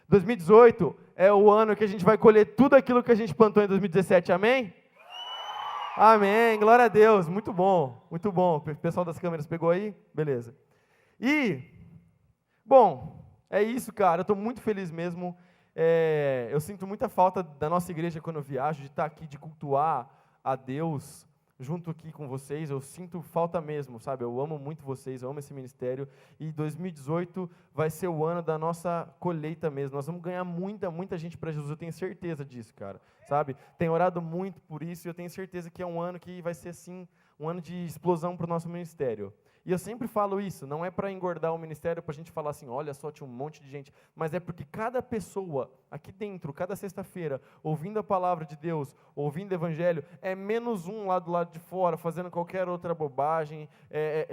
2018 é o ano que a gente vai colher tudo aquilo que a gente plantou em 2017, amém? Amém, glória a Deus, muito bom, muito bom. O pessoal das câmeras pegou aí? Beleza. E, bom, é isso, cara, eu estou muito feliz mesmo. Eu sinto muita falta da nossa igreja quando eu viajo, de estar aqui, de cultuar a Deus junto aqui com vocês. Eu sinto falta mesmo, sabe? Eu amo muito vocês, eu amo esse ministério. E 2018 vai ser o ano da nossa colheita mesmo. Nós vamos ganhar muita gente para Jesus, eu tenho certeza disso, cara. Sabe? Tenho orado muito por isso e eu tenho certeza que é um ano que vai ser, assim, um ano de explosão para o nosso ministério. E eu sempre falo isso, não é para engordar o ministério, para a gente falar assim, olha só, tinha um monte de gente, mas é porque cada pessoa aqui dentro, cada sexta-feira, ouvindo a palavra de Deus, ouvindo o evangelho, é menos um lá do lado de fora, fazendo qualquer outra bobagem,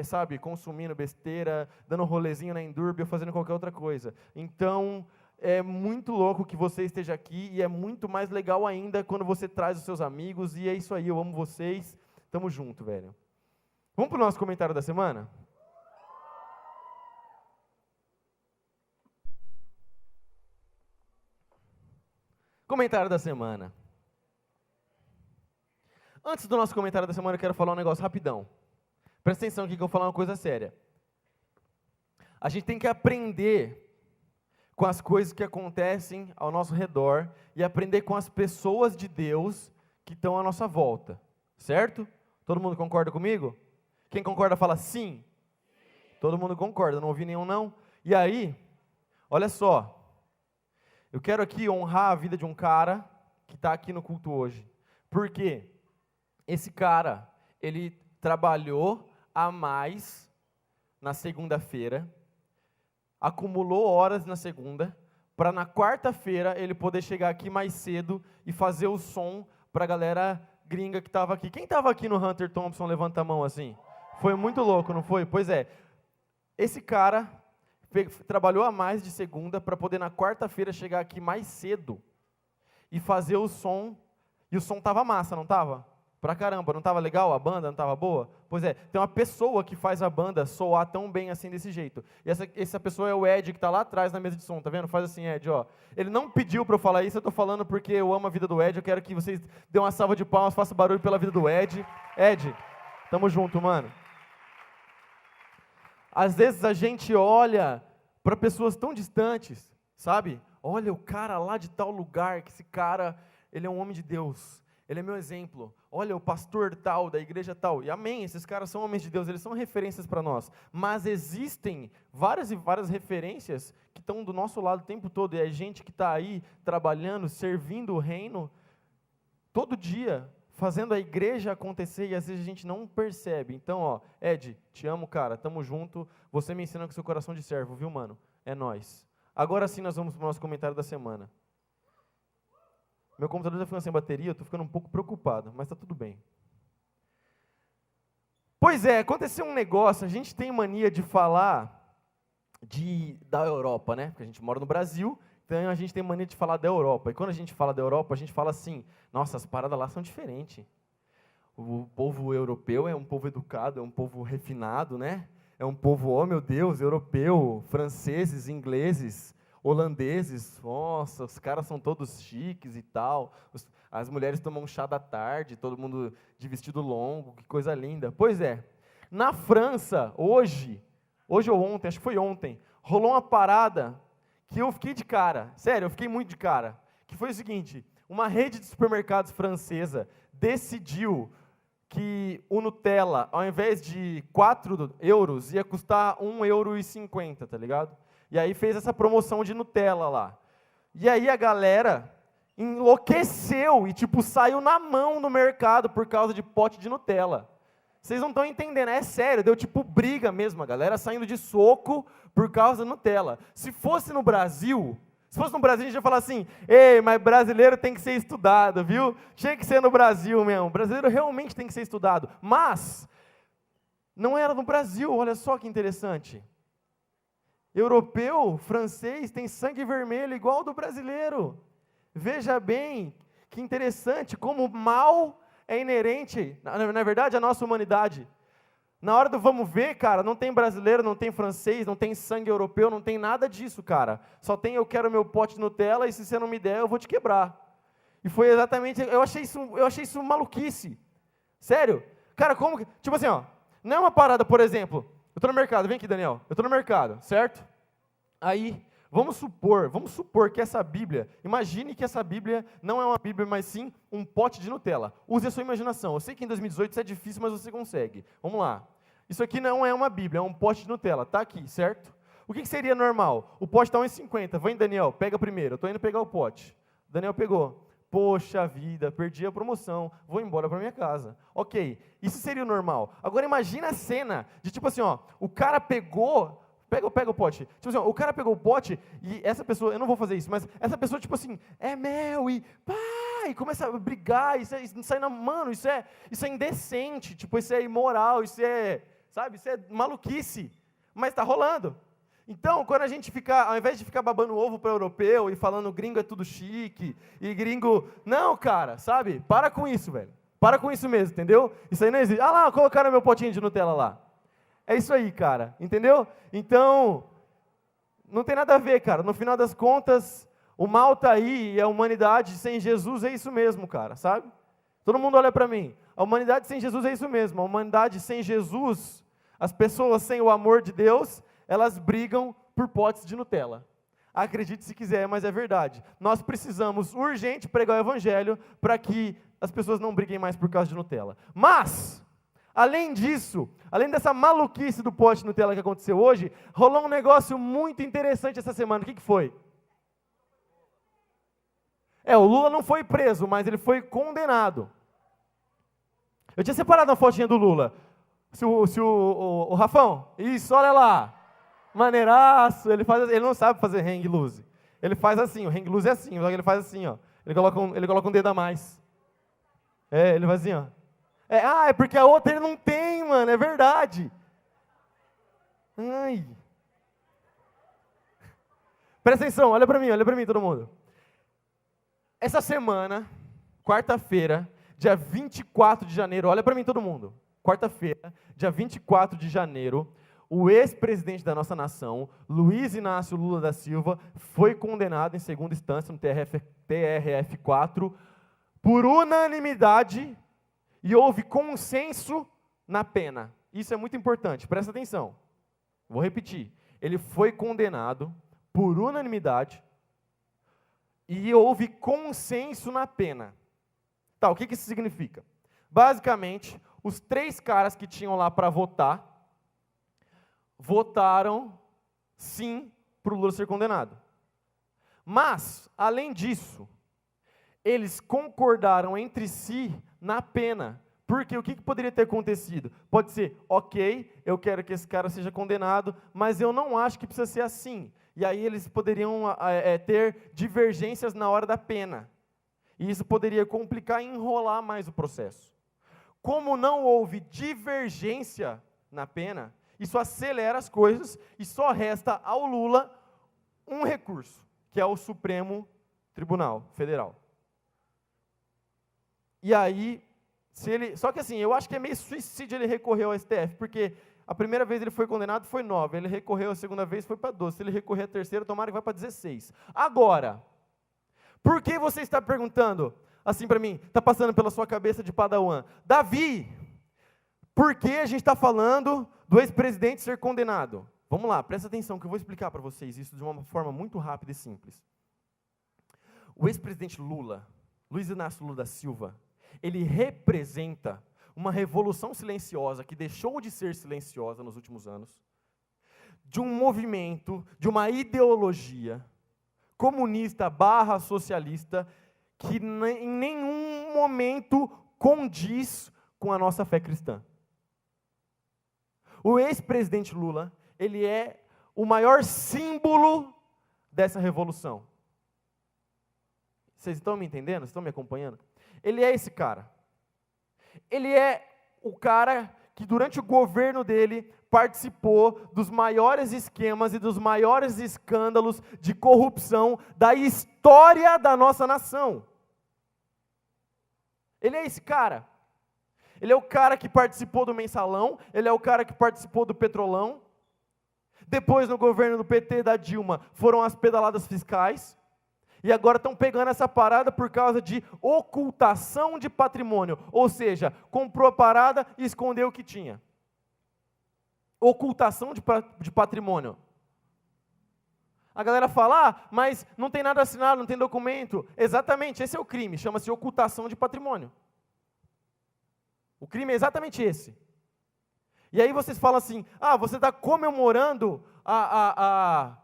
sabe, consumindo besteira, dando rolezinho na Endurbe ou fazendo qualquer outra coisa. Então, é muito louco que você esteja aqui e é muito mais legal ainda quando você traz os seus amigos e é isso aí, eu amo vocês, tamo junto, velho. Vamos para o nosso comentário da semana? Comentário da semana. Antes do nosso comentário da semana, eu quero falar um negócio rapidão. Presta atenção aqui que eu vou falar uma coisa séria. A gente tem que aprender com as coisas que acontecem ao nosso redor e aprender com as pessoas de Deus que estão à nossa volta. Certo? Todo mundo concorda comigo? Quem concorda fala sim. Todo mundo concorda, não ouvi nenhum não. E aí, olha só, eu quero aqui honrar a vida de um cara que está aqui no culto hoje. Por quê? Esse cara, ele trabalhou a mais na segunda-feira, acumulou horas na segunda, para na quarta-feira ele poder chegar aqui mais cedo e fazer o som para a galera gringa que estava aqui. Quem estava aqui no Hunter Thompson, levanta a mão assim. Foi muito louco, não foi? Pois é. Esse cara trabalhou a mais de segunda para poder na quarta-feira chegar aqui mais cedo e fazer o som. E o som tava massa, não tava? Pra caramba, não tava legal a banda, não tava boa? Pois é, tem uma pessoa que faz a banda soar tão bem assim desse jeito. E essa pessoa é o Ed, que está lá atrás na mesa de som, tá vendo? Faz assim, Ed, ó. Ele não pediu para eu falar isso, eu tô falando porque eu amo a vida do Ed, eu quero que vocês dêem uma salva de palmas, façam barulho pela vida do Ed. Ed, tamo junto, mano. Às vezes a gente olha para pessoas tão distantes, sabe? Olha o cara lá de tal lugar, que esse cara, ele é um homem de Deus, ele é meu exemplo. Olha o pastor tal, da igreja tal, e amém, esses caras são homens de Deus, eles são referências para nós. Mas existem várias e várias referências que estão do nosso lado o tempo todo, e é gente que está aí trabalhando, servindo o reino, todo dia, fazendo a igreja acontecer, e às vezes a gente não percebe. Então, ó, Ed, te amo, cara, tamo junto, você me ensina com seu coração de servo, viu, mano? É nóis. Agora sim nós vamos para o nosso comentário da semana. Meu computador está ficando sem bateria, eu estou ficando um pouco preocupado, mas está tudo bem. Pois é, aconteceu um negócio, a gente tem mania de falar da Europa, né? Porque a gente mora no Brasil, então a gente tem mania de falar da Europa. E quando a gente fala da Europa, a gente fala assim, nossa, as paradas lá são diferentes. O povo europeu é um povo educado, é um povo refinado, né? É um povo, oh meu Deus, europeu, franceses, ingleses, holandeses, nossa, os caras são todos chiques e tal. As mulheres tomam um chá da tarde, todo mundo de vestido longo, que coisa linda. Pois é, na França, hoje ou ontem, acho que foi ontem, rolou uma parada que eu fiquei de cara, sério, eu fiquei muito de cara, que foi o seguinte, uma rede de supermercados francesa decidiu que o Nutella, ao invés de 4 euros, ia custar 1,50 €, tá ligado? E aí fez essa promoção de Nutella lá. E aí a galera enlouqueceu e, tipo, saiu na mão no mercado por causa de pote de Nutella. Vocês não estão entendendo, é sério, deu tipo briga mesmo, a galera saindo de soco por causa da Nutella. Se fosse no Brasil, a gente ia falar assim, ei, mas brasileiro tem que ser estudado, viu? Tinha que ser no Brasil mesmo, brasileiro realmente tem que ser estudado. Mas, não era no Brasil, olha só que interessante. Europeu, francês, tem sangue vermelho igual ao do brasileiro. Veja bem, que interessante, como o mal é inerente, na verdade, à nossa humanidade. Na hora do vamos ver, cara, não tem brasileiro, não tem francês, não tem sangue europeu, não tem nada disso, cara. Só tem eu quero meu pote de Nutella e se você não me der, eu vou te quebrar. E foi exatamente, eu achei isso maluquice. Sério? Cara, como que, tipo assim, ó, não é uma parada, por exemplo, eu estou no mercado, vem aqui, Daniel, eu estou no mercado, certo? Aí, vamos supor que essa Bíblia, imagine que essa Bíblia não é uma Bíblia, mas sim um pote de Nutella. Use a sua imaginação. Eu sei que em 2018 isso é difícil, mas você consegue. Vamos lá. Isso aqui não é uma Bíblia, é um pote de Nutella. Está aqui, certo? O que seria normal? O pote está 1,50. Vem, Daniel, pega primeiro. Eu estou indo pegar o pote. Daniel pegou. Poxa vida, perdi a promoção. Vou embora para minha casa. Ok, isso seria o normal. Agora imagina a cena de tipo assim, ó, o cara pegou... Pega o pote. Tipo assim, ó, o cara pegou o pote e essa pessoa, eu não vou fazer isso, mas essa pessoa, tipo assim, é mel e pá, e começa a brigar, isso sai na mano, isso é indecente, tipo, isso é imoral, isso é, sabe, isso é maluquice, mas tá rolando. Então, quando a gente ficar, ao invés de ficar babando ovo para europeu e falando gringo é tudo chique, e gringo, não, cara, sabe, para com isso, velho, para com isso mesmo, entendeu? Isso aí não existe. Ah lá, colocaram meu potinho de Nutella lá. É isso aí, cara, entendeu? Então, não tem nada a ver, cara. No final das contas, o mal está aí e a humanidade sem Jesus é isso mesmo, cara, sabe? Todo mundo olha para mim. A humanidade sem Jesus é isso mesmo. A humanidade sem Jesus, as pessoas sem o amor de Deus, elas brigam por potes de Nutella. Acredite se quiser, mas é verdade. Nós precisamos urgente pregar o evangelho para que as pessoas não briguem mais por causa de Nutella. Mas... além disso, além dessa maluquice do pote Nutella que aconteceu hoje, rolou um negócio muito interessante essa semana. O que foi? O Lula não foi preso, mas ele foi condenado. Eu tinha separado uma fotinha do Lula. O Rafão, isso, olha lá. Maneiraço, ele não sabe fazer hang loose. Ele faz assim, o hang loose é assim, só que ele faz assim, ó. Ele coloca um dedo a mais. Ele faz assim, ó. É porque a outra ele não tem, mano, é verdade. Ai. Presta atenção, olha pra mim, todo mundo. Essa semana, quarta-feira, dia 24 de janeiro, olha pra mim todo mundo. Quarta-feira, dia 24 de janeiro, o ex-presidente da nossa nação, Luiz Inácio Lula da Silva, foi condenado em segunda instância no TRF4 por unanimidade. E houve consenso na pena. Isso é muito importante, presta atenção. Vou repetir. Ele foi condenado por unanimidade e houve consenso na pena. Tá, o que isso significa? Basicamente, os 3 caras que tinham lá para votar, votaram sim para o Lula ser condenado. Mas, além disso, eles concordaram entre si na pena. Porque o que poderia ter acontecido? Pode ser, ok, eu quero que esse cara seja condenado, mas eu não acho que precisa ser assim. E aí eles poderiam ter divergências na hora da pena. E isso poderia complicar e enrolar mais o processo. Como não houve divergência na pena, isso acelera as coisas e só resta ao Lula um recurso, que é o Supremo Tribunal Federal. E aí, só que assim, eu acho que é meio suicídio ele recorrer ao STF, porque a primeira vez ele foi condenado foi 9, ele recorreu a segunda vez foi para 12, se ele recorrer a terceira, tomara que vai para 16. Agora, por que você está perguntando assim para mim, está passando pela sua cabeça de padawan? Davi, por que a gente está falando do ex-presidente ser condenado? Vamos lá, presta atenção que eu vou explicar para vocês isso de uma forma muito rápida e simples. O ex-presidente Lula, Luiz Inácio Lula da Silva, ele representa uma revolução silenciosa que deixou de ser silenciosa nos últimos anos, de um movimento, de uma ideologia comunista / socialista que em nenhum momento condiz com a nossa fé cristã. O ex-presidente Lula, ele é o maior símbolo dessa revolução. Vocês estão me entendendo? Vocês estão me acompanhando? Ele é esse cara. Ele é o cara que durante o governo dele participou dos maiores esquemas e dos maiores escândalos de corrupção da história da nossa nação. Ele é esse cara. Ele é o cara que participou do Mensalão, ele é o cara que participou do Petrolão. Depois, no governo do PT, da Dilma, foram as pedaladas fiscais. E agora estão pegando essa parada por causa de ocultação de patrimônio. Ou seja, comprou a parada e escondeu o que tinha. Ocultação de patrimônio. A galera fala, mas não tem nada assinado, não tem documento. Exatamente, esse é o crime, chama-se ocultação de patrimônio. O crime é exatamente esse. E aí vocês falam assim, você está comemorando a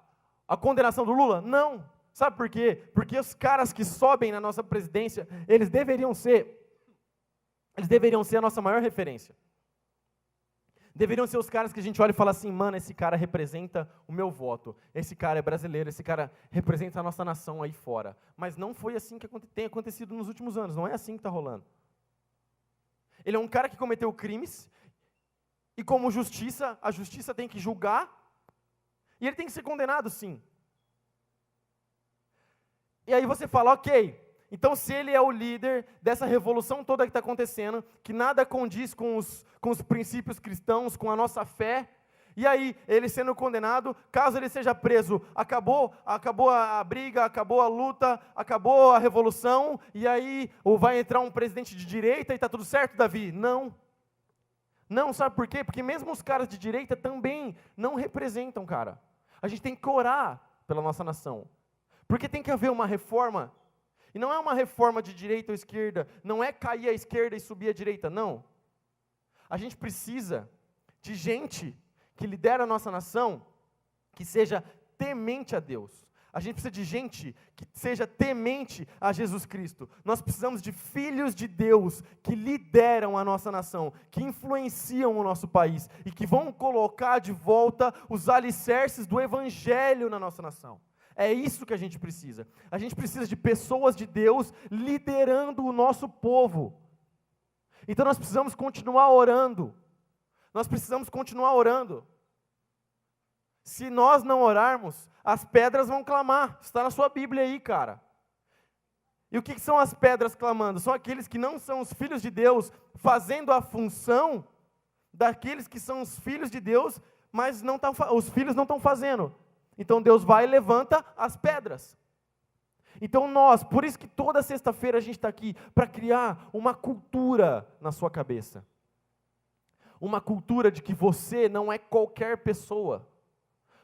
condenação do Lula? Não. Sabe por quê? Porque os caras que sobem na nossa presidência, eles deveriam ser a nossa maior referência. Deveriam ser os caras que a gente olha e fala assim, mano, esse cara representa o meu voto, esse cara é brasileiro, esse cara representa a nossa nação aí fora. Mas não foi assim que tem acontecido nos últimos anos, não é assim que está rolando. Ele é um cara que cometeu crimes, e como justiça, a justiça tem que julgar, e ele tem que ser condenado sim. E aí você fala, ok, então se ele é o líder dessa revolução toda que está acontecendo, que nada condiz com os princípios cristãos, com a nossa fé, e aí ele sendo condenado, caso ele seja preso, acabou a briga, acabou a luta, acabou a revolução, e aí vai entrar um presidente de direita e está tudo certo, Davi? Não. Não, sabe por quê? Porque mesmo os caras de direita também não representam, cara. A gente tem que orar pela nossa nação. Porque tem que haver uma reforma. E não é uma reforma de direita ou esquerda, não é cair à esquerda e subir à direita, não. A gente precisa de gente que lidera a nossa nação, que seja temente a Deus. A gente precisa de gente que seja temente a Jesus Cristo. Nós precisamos de filhos de Deus que lideram a nossa nação, que influenciam o nosso país e que vão colocar de volta os alicerces do Evangelho na nossa nação. É isso que a gente precisa. A gente precisa de pessoas de Deus liderando o nosso povo. Então nós precisamos continuar orando. Nós precisamos continuar orando. Se nós não orarmos, as pedras vão clamar. Está na sua Bíblia aí, cara. E o que são as pedras clamando? São aqueles que não são os filhos de Deus, fazendo a função daqueles que são os filhos de Deus, mas os filhos não estão fazendo. Então Deus vai e levanta as pedras. Então por isso que toda sexta-feira a gente está aqui, para criar uma cultura na sua cabeça. Uma cultura de que você não é qualquer pessoa.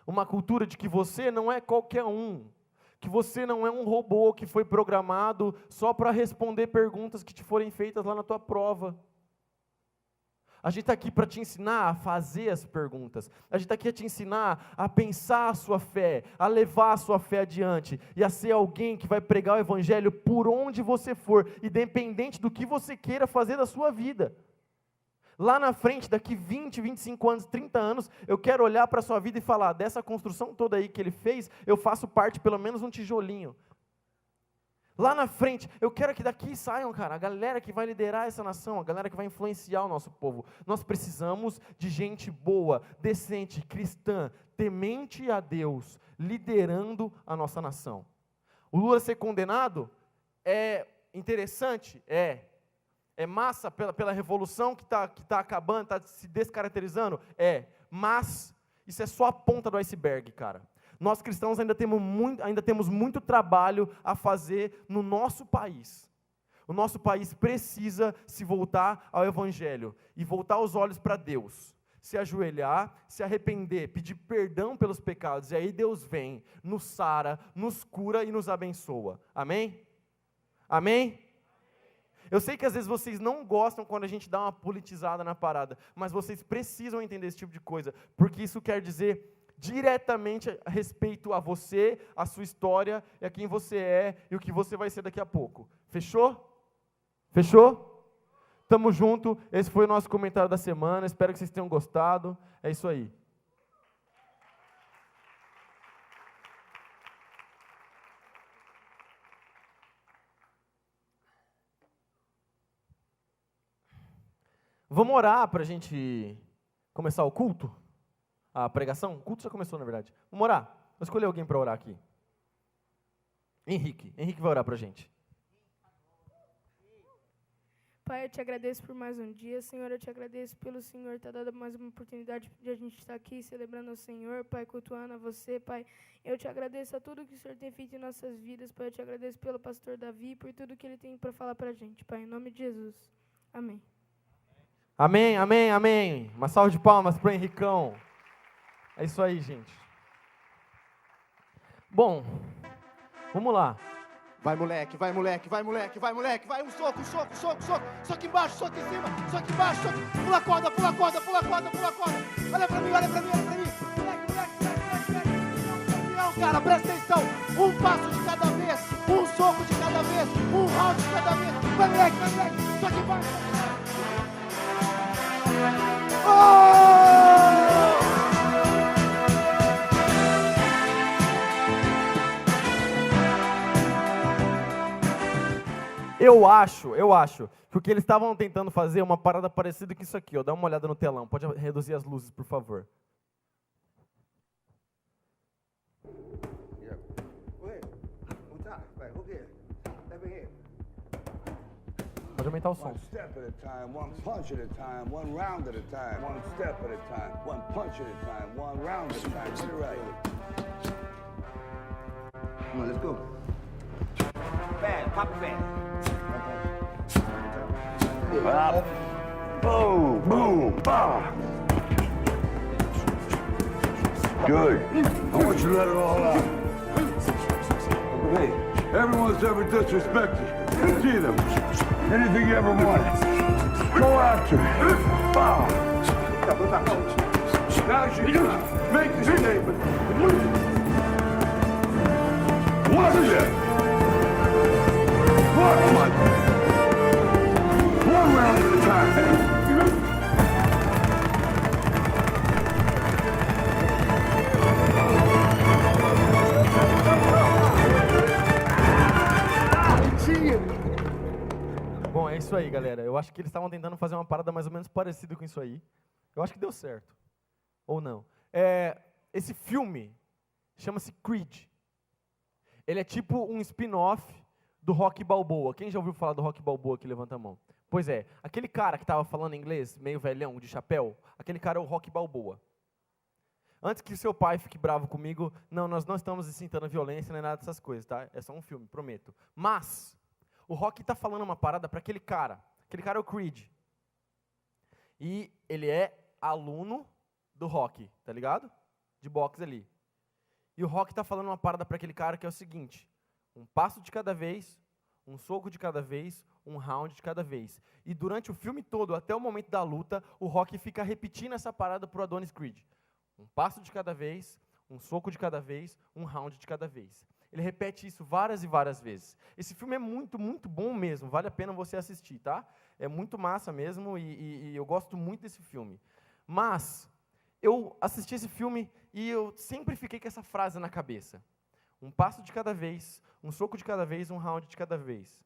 Uma cultura de que você não é qualquer um. Que você não é um robô que foi programado só para responder perguntas que te forem feitas lá na tua prova. A gente está aqui para te ensinar a fazer as perguntas. A gente está aqui a te ensinar a pensar a sua fé, a levar a sua fé adiante e a ser alguém que vai pregar o Evangelho por onde você for, independente do que você queira fazer da sua vida. Lá na frente, daqui 20, 25 anos, 30 anos, eu quero olhar para a sua vida e falar, dessa construção toda aí que ele fez, eu faço parte, pelo menos um tijolinho. Lá na frente, eu quero que daqui saiam, cara, a galera que vai liderar essa nação, a galera que vai influenciar o nosso povo. Nós precisamos de gente boa, decente, cristã, temente a Deus, liderando a nossa nação. O Lula ser condenado é interessante? É massa pela revolução que tá acabando, está se descaracterizando? Mas isso é só a ponta do iceberg, cara. Nós cristãos ainda temos muito trabalho a fazer no nosso país. O nosso país precisa se voltar ao Evangelho e voltar os olhos para Deus. Se ajoelhar, se arrepender, pedir perdão pelos pecados. E aí Deus vem, nos sara, nos cura e nos abençoa. Amém? Amém? Eu sei que às vezes vocês não gostam quando a gente dá uma politizada na parada, mas vocês precisam entender esse tipo de coisa, porque isso quer dizer diretamente a respeito a você, a sua história, e a quem você é, e o que você vai ser daqui a pouco. Fechou? Fechou? Tamo junto, esse foi o nosso comentário da semana, espero que vocês tenham gostado, é isso aí. Vamos orar para a gente começar o culto? A pregação? O culto já começou, na verdade. Vamos orar? Vou escolher alguém para orar aqui. Henrique vai orar para a gente. Pai, eu te agradeço por mais um dia. Senhor, eu te agradeço pelo Senhor ter dado mais uma oportunidade de a gente estar aqui celebrando ao Senhor, Pai, cultuando a você, Pai. Eu te agradeço a tudo que o Senhor tem feito em nossas vidas, Pai. Eu te agradeço pelo pastor Davi, por tudo que ele tem para falar para a gente, Pai. Em nome de Jesus. Amém. Amém, amém, amém. Uma salva de palmas para o Henricão. É isso aí, gente. Bom, vamos lá. Vai moleque, vai moleque, vai moleque, vai moleque, vai um soco, soco, soco, soco, soco embaixo, soco em cima, soco embaixo, soco, pula a corda, pula a corda, pula a corda, pula a corda, olha pra mim, olha pra mim, olha pra mim, moleque, moleque, moleque, moleque, campeão, cara, presta atenção, um passo de cada vez, um soco de cada vez, um round de cada vez, vai moleque, soco embaixo, Eu acho que o que eles estavam tentando fazer é uma parada parecida com isso aqui, ó. Dá uma olhada no telão, pode reduzir as luzes, por favor. Pode aumentar o som. One step at a time, one punch at a time, one round at a time, one step at a time, one punch at a time, one round at a time. Get it right. Come on, let's go. Bad, pop it back. Up. Boom, boom, boom. Good. I want you to let it all out. Hey, everyone's ever disrespected. See them. Anything you ever wanted. Go after it. Bow. Now's your time. Make the statement. Watch it. One round at a time. Bom, é isso aí, galera. Eu acho que eles estavam tentando fazer uma parada mais ou menos parecida com isso aí. Eu acho que deu certo. Ou não. Esse filme chama-se Creed. Ele é tipo um spin-off do Rocky Balboa. Quem já ouviu falar do Rocky Balboa aqui? Levanta a mão. Pois é, aquele cara que estava falando inglês, meio velhão, de chapéu, aquele cara é o Rocky Balboa. Antes que o seu pai fique bravo comigo, não, nós não estamos incitando a violência nem nada dessas coisas, tá? É só um filme, prometo. Mas o Rocky está falando uma parada para aquele cara. Aquele cara é o Creed. E ele é aluno do Rocky, tá ligado? De boxe ali. E o Rocky está falando uma parada para aquele cara que é o seguinte: um passo de cada vez, um soco de cada vez, um round de cada vez. E durante o filme todo, até o momento da luta, o Rocky fica repetindo essa parada para o Adonis Creed. Um passo de cada vez, um soco de cada vez, um round de cada vez. Ele repete isso várias e várias vezes. Esse filme é muito, muito bom mesmo. Vale a pena você assistir, tá? É muito massa mesmo e eu gosto muito desse filme. Mas eu assisti esse filme e eu sempre fiquei com essa frase na cabeça. Um passo de cada vez, um soco de cada vez, um round de cada vez.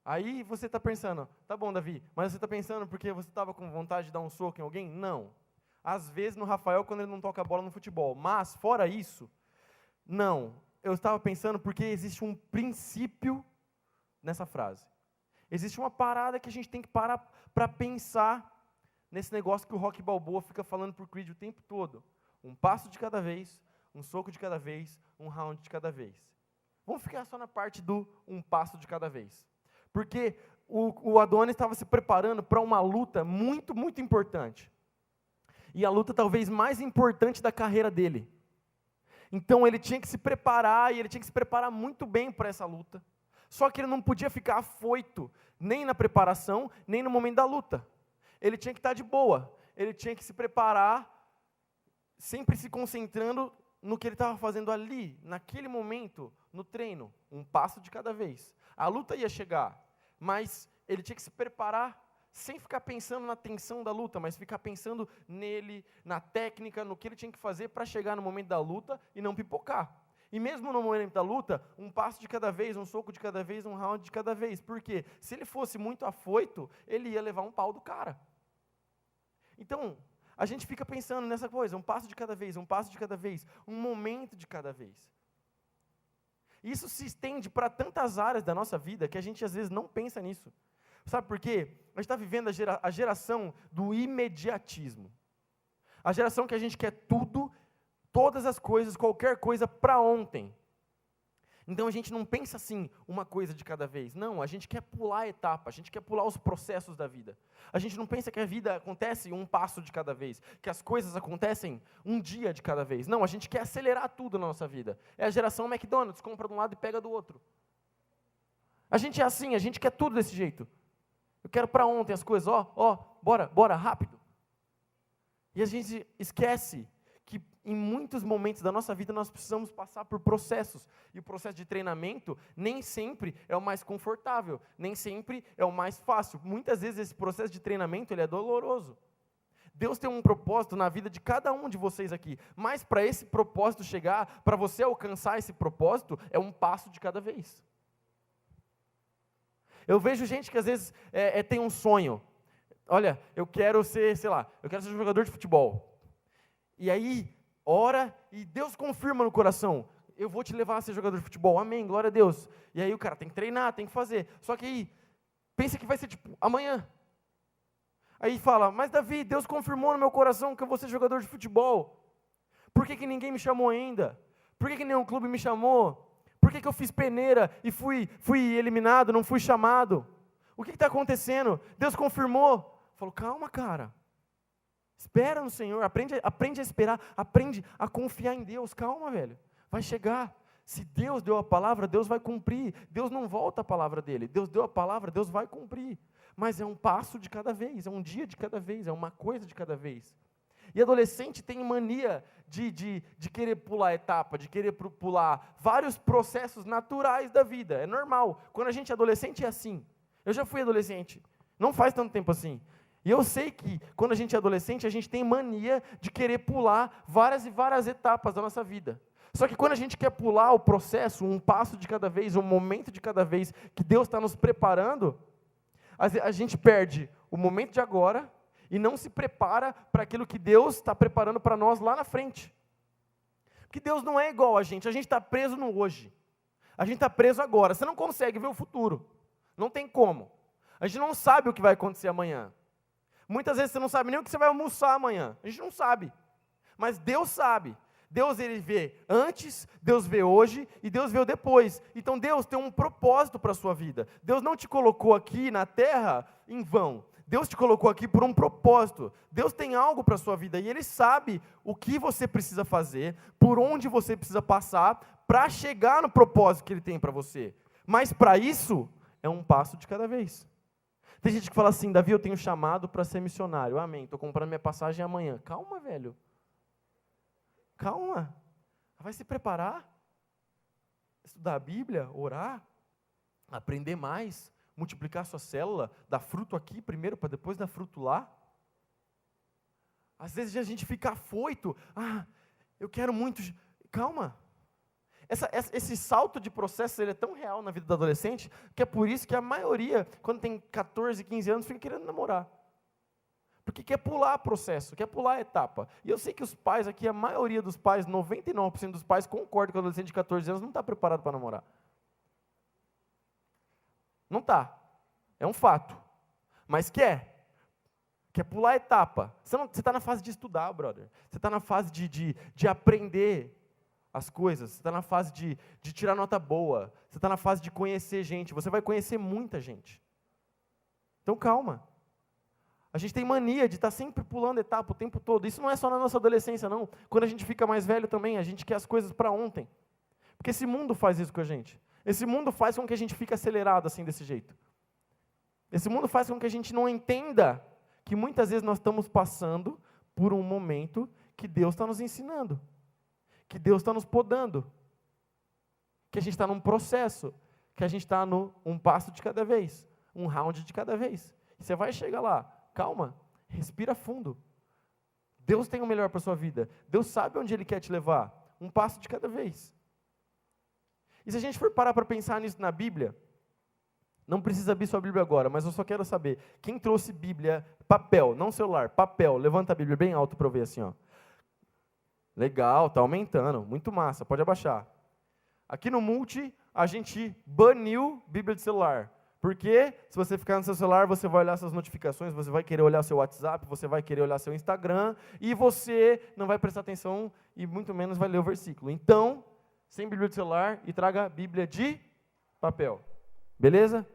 Aí você está pensando, tá bom, Davi, mas você está pensando porque você estava com vontade de dar um soco em alguém? Não. Às vezes no Rafael quando ele não toca a bola no futebol. Mas, fora isso, não. Eu estava pensando porque existe um princípio nessa frase. Existe uma parada que a gente tem que parar para pensar nesse negócio que o Rocky Balboa fica falando pro Creed o tempo todo. Um passo de cada vez, um soco de cada vez, um round de cada vez. Vamos ficar só na parte do um passo de cada vez. Porque o Adonis estava se preparando para uma luta muito, muito importante. E a luta talvez mais importante da carreira dele. Então ele tinha que se preparar, e ele tinha que se preparar muito bem para essa luta. Só que ele não podia ficar afoito, nem na preparação, nem no momento da luta. Ele tinha que estar de boa, ele tinha que se preparar, sempre se concentrando no que ele estava fazendo ali, naquele momento, no treino, um passo de cada vez. A luta ia chegar, mas ele tinha que se preparar sem ficar pensando na tensão da luta, mas ficar pensando nele, na técnica, no que ele tinha que fazer para chegar no momento da luta e não pipocar. E mesmo no momento da luta, um passo de cada vez, um soco de cada vez, um round de cada vez. Por quê? Se ele fosse muito afoito, ele ia levar um pau do cara. Então, a gente fica pensando nessa coisa, um passo de cada vez, um passo de cada vez, um momento de cada vez. Isso se estende para tantas áreas da nossa vida que a gente às vezes não pensa nisso. Sabe por quê? A gente está vivendo a geração do imediatismo. A geração que a gente quer tudo, todas as coisas, qualquer coisa para ontem. Então a gente não pensa assim, uma coisa de cada vez. Não, a gente quer pular a etapa, a gente quer pular os processos da vida. A gente não pensa que a vida acontece um passo de cada vez, que as coisas acontecem um dia de cada vez. Não, a gente quer acelerar tudo na nossa vida. É a geração McDonald's, compra de um lado e pega do outro. A gente é assim, a gente quer tudo desse jeito. Eu quero para ontem as coisas, bora, rápido. E a gente esquece que em muitos momentos da nossa vida nós precisamos passar por processos. E o processo de treinamento nem sempre é o mais confortável, nem sempre é o mais fácil. Muitas vezes esse processo de treinamento ele é doloroso. Deus tem um propósito na vida de cada um de vocês aqui, mas para esse propósito chegar, para você alcançar esse propósito, é um passo de cada vez. Eu vejo gente que às vezes tem um sonho. Olha, eu quero ser jogador de futebol. E aí, ora, e Deus confirma no coração, eu vou te levar a ser jogador de futebol, amém, glória a Deus. E aí o cara tem que treinar, tem que fazer. Só que aí, pensa que vai ser amanhã. Aí fala, mas Davi, Deus confirmou no meu coração que eu vou ser jogador de futebol. Por que ninguém me chamou ainda? Por que nenhum clube me chamou? Por que eu fiz peneira e fui eliminado, não fui chamado? O que está acontecendo? Deus confirmou. Falou, calma, cara. Espera no Senhor, aprende a esperar, aprende a confiar em Deus. Calma, velho. Vai chegar. Se Deus deu a palavra, Deus vai cumprir. Deus não volta a palavra dele. Deus deu a palavra, Deus vai cumprir. Mas é um passo de cada vez, é um dia de cada vez, é uma coisa de cada vez. E adolescente tem mania de querer pular etapa, de querer pular vários processos naturais da vida. É normal. Quando a gente é adolescente é assim. Eu já fui adolescente. Não faz tanto tempo assim. E eu sei que quando a gente é adolescente, a gente tem mania de querer pular várias e várias etapas da nossa vida. Só que quando a gente quer pular o processo, um passo de cada vez, um momento de cada vez, que Deus está nos preparando, a gente perde o momento de agora e não se prepara para aquilo que Deus está preparando para nós lá na frente. Porque Deus não é igual a gente está preso no hoje. A gente está preso agora, você não consegue ver o futuro. Não tem como. A gente não sabe o que vai acontecer amanhã. Muitas vezes você não sabe nem o que você vai almoçar amanhã. A gente não sabe. Mas Deus sabe. Deus ele vê antes, Deus vê hoje e Deus vê o depois. Então Deus tem um propósito para a sua vida. Deus não te colocou aqui na terra em vão. Deus te colocou aqui por um propósito. Deus tem algo para a sua vida e Ele sabe o que você precisa fazer, por onde você precisa passar para chegar no propósito que Ele tem para você. Mas para isso, é um passo de cada vez. Tem gente que fala assim, Davi, eu tenho chamado para ser missionário. Amém, estou comprando minha passagem amanhã. Calma, velho. Calma. Vai se preparar. Estudar a Bíblia, orar, aprender mais, multiplicar sua célula, dar fruto aqui primeiro, para depois dar fruto lá. Às vezes a gente fica afoito. Eu quero muito. Calma. Esse salto de processo ele é tão real na vida do adolescente, que é por isso que a maioria, quando tem 14, 15 anos, fica querendo namorar. Porque quer pular processo, quer pular etapa. E eu sei que os pais aqui, a maioria dos pais, 99% dos pais, concordam que o adolescente de 14 anos não está preparado para namorar. Não está. É um fato. Mas quer pular etapa. Você está na fase de estudar, brother. Você está na fase de aprender as coisas. Você está na fase de tirar nota boa. Você está na fase de conhecer gente. Você vai conhecer muita gente. Então calma. A gente tem mania de estar sempre pulando etapa o tempo todo. Isso não é só na nossa adolescência, não. Quando a gente fica mais velho também, a gente quer as coisas para ontem. Porque esse mundo faz isso com a gente. Esse mundo faz com que a gente fique acelerado assim, desse jeito. Esse mundo faz com que a gente não entenda que muitas vezes nós estamos passando por um momento que Deus está nos ensinando. Que Deus está nos podando. Que a gente está num processo. Que a gente está um passo de cada vez. Um round de cada vez. E você vai chegar lá. Calma. Respira fundo. Deus tem o melhor para a sua vida. Deus sabe onde Ele quer te levar. Um passo de cada vez. E se a gente for parar para pensar nisso na Bíblia, não precisa abrir sua Bíblia agora, mas eu só quero saber, quem trouxe Bíblia, papel, não celular, papel, levanta a Bíblia bem alto para eu ver assim, ó. Legal, tá aumentando, muito massa, pode abaixar. Aqui no Multi, a gente baniu Bíblia de celular, Porque se você ficar no seu celular, você vai olhar suas notificações, você vai querer olhar seu WhatsApp, você vai querer olhar seu Instagram, e você não vai prestar atenção e muito menos vai ler o versículo. Então, sem Bíblia de celular e traga Bíblia de papel. Beleza?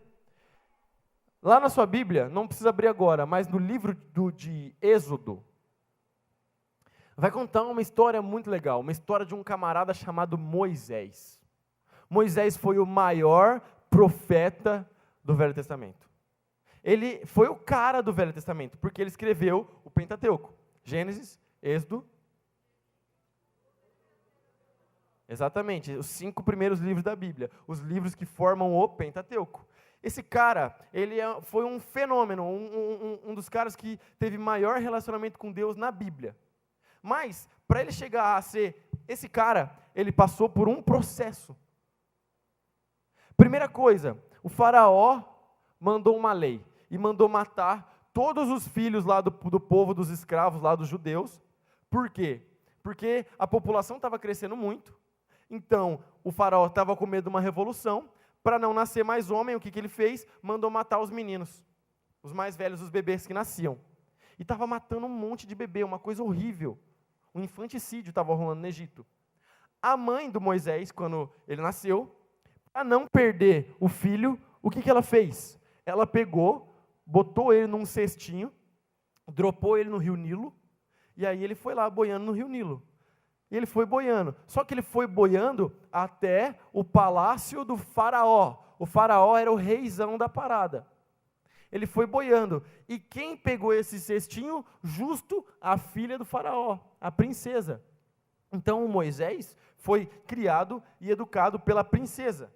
Lá na sua Bíblia, não precisa abrir agora, mas no livro de Êxodo, vai contar uma história muito legal, uma história de um camarada chamado Moisés. Moisés foi o maior profeta do Velho Testamento. Ele foi o cara do Velho Testamento, porque ele escreveu o Pentateuco. Gênesis, Êxodo. Exatamente, os 5 primeiros livros da Bíblia, os livros que formam o Pentateuco. Esse cara, ele foi um fenômeno, um dos caras que teve maior relacionamento com Deus na Bíblia. Mas, para ele chegar a ser esse cara, ele passou por um processo. Primeira coisa, o faraó mandou uma lei e mandou matar todos os filhos lá do povo dos escravos, lá dos judeus. Por quê? Porque a população estava crescendo muito, então o faraó estava com medo de uma revolução. Para não nascer mais homem, o que ele fez? Mandou matar os meninos, os mais velhos, os bebês que nasciam. E estava matando um monte de bebê, uma coisa horrível. Um infanticídio estava rolando no Egito. A mãe do Moisés, quando ele nasceu, para não perder o filho, o que ela fez? Ela pegou, botou ele num cestinho, dropou ele no rio Nilo, e aí ele foi lá boiando no rio Nilo. E ele foi boiando. Só que ele foi boiando até o palácio do faraó. O faraó era o reizão da parada. Ele foi boiando. E quem pegou esse cestinho? Justo a filha do faraó, a princesa. Então o Moisés foi criado e educado pela princesa.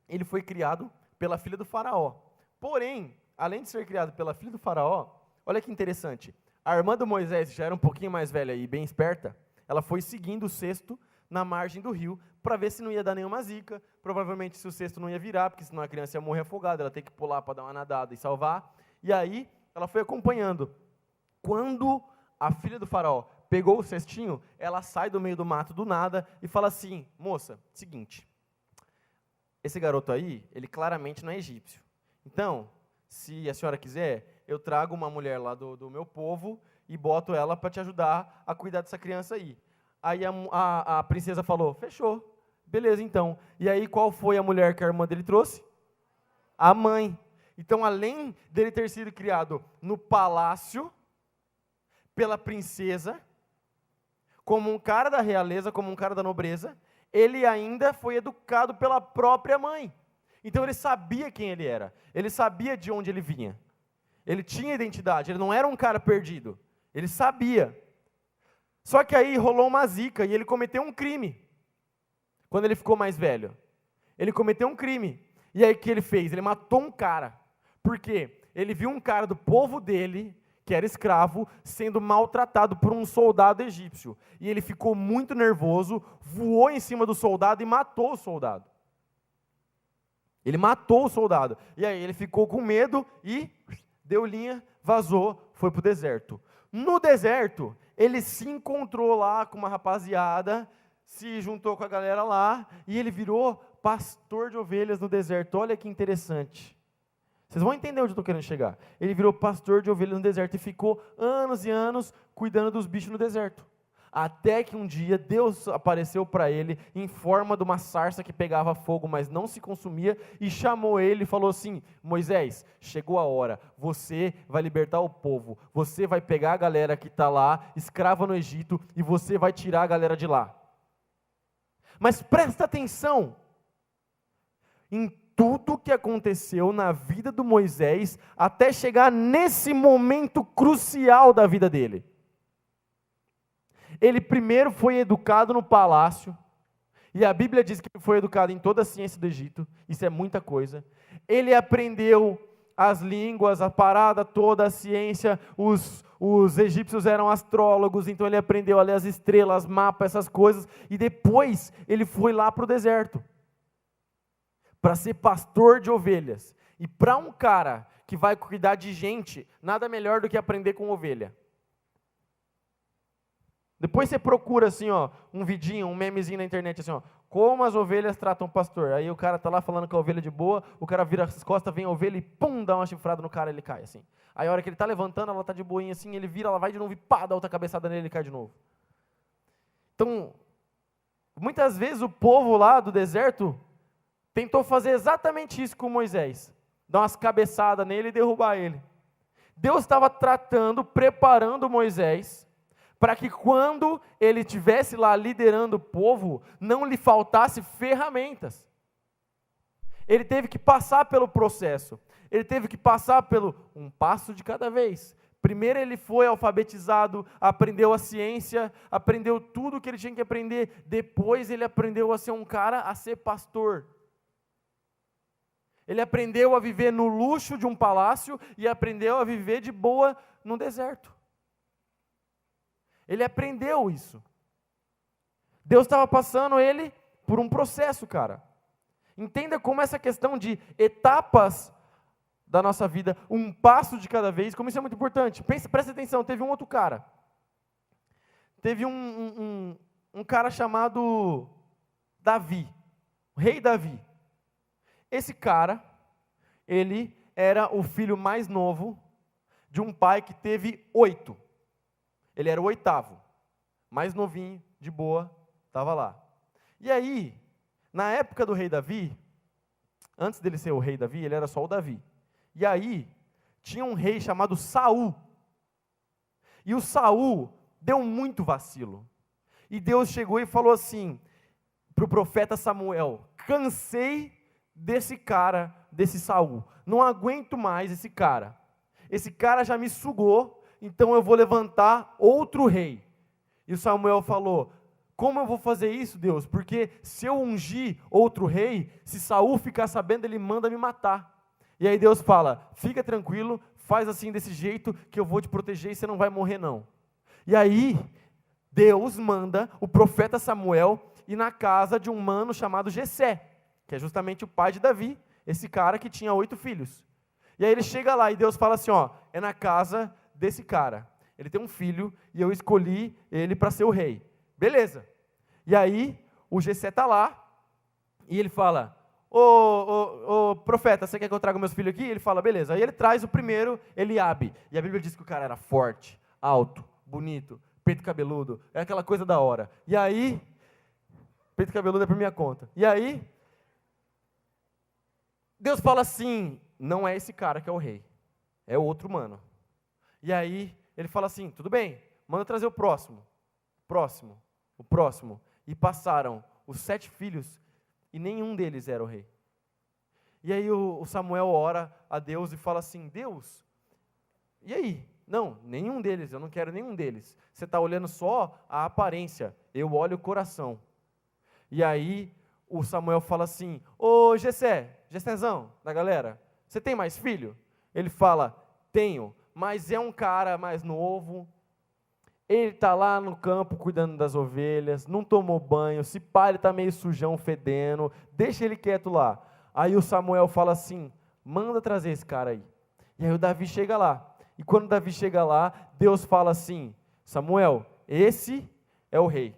Ele foi criado pela filha do faraó. Porém, além de ser criado pela filha do faraó, olha que interessante. A irmã do Moisés, já era um pouquinho mais velha e bem esperta, ela foi seguindo o cesto na margem do rio para ver se não ia dar nenhuma zica. Provavelmente se o cesto não ia virar, porque senão a criança ia morrer afogada, ela ia ter que pular para dar uma nadada e salvar. E aí ela foi acompanhando. Quando a filha do faraó pegou o cestinho, ela sai do meio do mato do nada e fala assim: moça, seguinte, esse garoto aí, ele claramente não é egípcio. Então, se a senhora quiser, eu trago uma mulher lá do meu povo e boto ela para te ajudar a cuidar dessa criança aí. Aí a princesa falou: fechou, beleza então. E aí qual foi a mulher que a irmã dele trouxe? A mãe. Então, além dele ter sido criado no palácio, pela princesa, como um cara da realeza, como um cara da nobreza, ele ainda foi educado pela própria mãe. Então ele sabia quem ele era, ele sabia de onde ele vinha. Ele tinha identidade, ele não era um cara perdido. Ele sabia. Só que aí rolou uma zica e ele cometeu um crime. Quando ele ficou mais velho. Ele cometeu um crime. E aí o que ele fez? Ele matou um cara. Por quê? Ele viu um cara do povo dele, que era escravo, sendo maltratado por um soldado egípcio. E ele ficou muito nervoso, voou em cima do soldado e matou o soldado. Ele matou o soldado. E aí ele ficou com medo e deu linha, vazou, foi para o deserto. No deserto, ele se encontrou lá com uma rapaziada, se juntou com a galera lá, e ele virou pastor de ovelhas no deserto. Olha que interessante. Vocês vão entender onde eu estou querendo chegar. Ele virou pastor de ovelhas no deserto e ficou anos e anos cuidando dos bichos no deserto. Até que um dia Deus apareceu para ele em forma de uma sarça que pegava fogo, mas não se consumia, e chamou ele e falou assim: Moisés, chegou a hora, você vai libertar o povo, você vai pegar a galera que está lá, escrava no Egito, e você vai tirar a galera de lá. Mas presta atenção em tudo que aconteceu na vida do Moisés, até chegar nesse momento crucial da vida dele. Ele primeiro foi educado no palácio, e a Bíblia diz que ele foi educado em toda a ciência do Egito, isso é muita coisa. Ele aprendeu as línguas, a parada toda, a ciência, os egípcios eram astrólogos, então ele aprendeu a ler as estrelas, mapas, essas coisas, e depois ele foi lá para o deserto, para ser pastor de ovelhas. E para um cara que vai cuidar de gente, nada melhor do que aprender com ovelha. Depois você procura assim, ó, um vidinho, um memezinho na internet assim, ó, como as ovelhas tratam o pastor. Aí o cara tá lá falando com a ovelha de boa, o cara vira as costas, vem a ovelha e pum, dá uma chifrada no cara, ele cai assim. Aí a hora que ele tá levantando, ela tá de boinha assim, ele vira, ela vai de novo e pá, dá outra cabeçada nele, ele cai de novo. Então, muitas vezes o povo lá do deserto tentou fazer exatamente isso com Moisés. Dar umas cabeçadas nele e derrubar ele. Deus estava tratando, preparando Moisés, para que quando ele estivesse lá liderando o povo, não lhe faltasse ferramentas. Ele teve que passar pelo processo. Ele teve que passar pelo um passo de cada vez. Primeiro ele foi alfabetizado, aprendeu a ciência, aprendeu tudo o que ele tinha que aprender. Depois ele aprendeu a ser um cara, a ser pastor. Ele aprendeu a viver no luxo de um palácio e aprendeu a viver de boa no deserto. Ele aprendeu isso. Deus estava passando ele por um processo, cara. Entenda como essa questão de etapas da nossa vida, um passo de cada vez, como isso é muito importante. Presta atenção, teve um outro cara. Teve um cara chamado Davi, o rei Davi. Esse cara, ele era o filho mais novo de um pai que teve 8. Ele era o 8º, mais novinho, de boa, estava lá. E aí, na época do rei Davi, antes dele ser o rei Davi, ele era só o Davi. E aí, tinha um rei chamado Saul. E o Saul deu muito vacilo. E Deus chegou e falou assim, para o profeta Samuel, cansei desse cara, desse Saul. Não aguento mais esse cara. Esse cara já me sugou, então eu vou levantar outro rei. E o Samuel falou, como eu vou fazer isso, Deus? Porque se eu ungir outro rei, se Saul ficar sabendo, ele manda me matar. E aí Deus fala, fica tranquilo, faz assim desse jeito que eu vou te proteger e você não vai morrer não. E aí, Deus manda o profeta Samuel ir na casa de um mano chamado Jessé, que é justamente o pai de Davi, esse cara que tinha 8 filhos. E aí ele chega lá e Deus fala assim, ó, é na casa desse cara. Ele tem um filho e eu escolhi ele para ser o rei. Beleza. E aí o Jessé está lá e ele fala, ô profeta, você quer que eu traga meus filhos aqui? Ele fala, beleza. Aí ele traz o primeiro, Eliabe. E a Bíblia diz que o cara era forte, alto, bonito, peito cabeludo, é aquela coisa da hora. E aí, peito cabeludo é por minha conta. E aí, Deus fala assim, não é esse cara que é o rei, é outro mano. E aí, ele fala assim, tudo bem, manda trazer o próximo. O próximo. E passaram os 7 filhos e nenhum deles era o rei. E aí o Samuel ora a Deus e fala assim, Deus, e aí? Não, nenhum deles, eu não quero nenhum deles. Você está olhando só a aparência, eu olho o coração. E aí o Samuel fala assim, ô Gessézão da galera, você tem mais filho? Ele fala, tenho, mas é um cara mais novo, ele está lá no campo cuidando das ovelhas, não tomou banho, se pá, ele está meio sujão, fedendo, deixa ele quieto lá. Aí o Samuel fala assim, manda trazer esse cara aí. E aí o Davi chega lá. E quando Davi chega lá, Deus fala assim, Samuel, esse é o rei.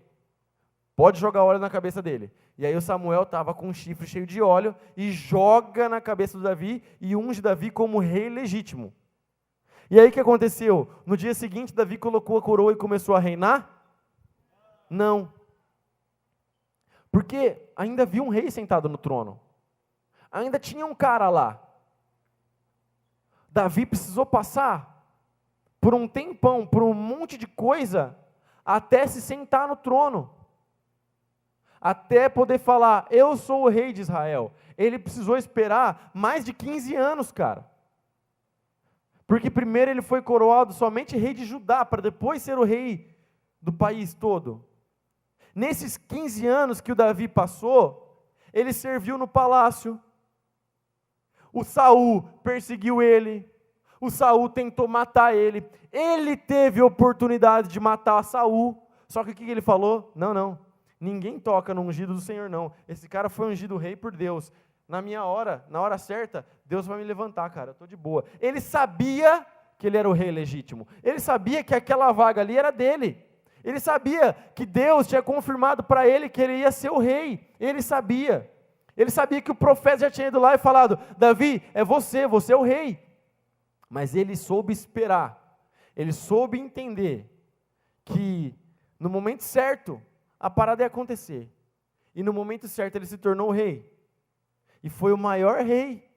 Pode jogar óleo na cabeça dele. E aí o Samuel estava com um chifre cheio de óleo e joga na cabeça do Davi e unge Davi como rei legítimo. E aí o que aconteceu? No dia seguinte, Davi colocou a coroa e começou a reinar? Não. Porque ainda havia um rei sentado no trono. Ainda tinha um cara lá. Davi precisou passar por um tempão, por um monte de coisa, até se sentar no trono. Até poder falar, eu sou o rei de Israel. Ele precisou esperar mais de 15 anos, cara. Porque primeiro ele foi coroado somente rei de Judá, para depois ser o rei do país todo. Nesses 15 anos que o Davi passou, ele serviu no palácio. O Saul perseguiu ele. O Saul tentou matar ele. Ele teve oportunidade de matar Saul. Só que o que ele falou? Não. Ninguém toca no ungido do Senhor, não. Esse cara foi ungido rei por Deus. Na minha hora, na hora certa, Deus vai me levantar, cara, eu estou de boa. Ele sabia que ele era o rei legítimo. Ele sabia que aquela vaga ali era dele. Ele sabia que Deus tinha confirmado para ele que ele ia ser o rei. Ele sabia. Ele sabia que o profeta já tinha ido lá e falado: Davi, é você é o rei. Mas ele soube esperar. Ele soube entender que no momento certo a parada ia acontecer. E no momento certo ele se tornou o rei. E foi o maior rei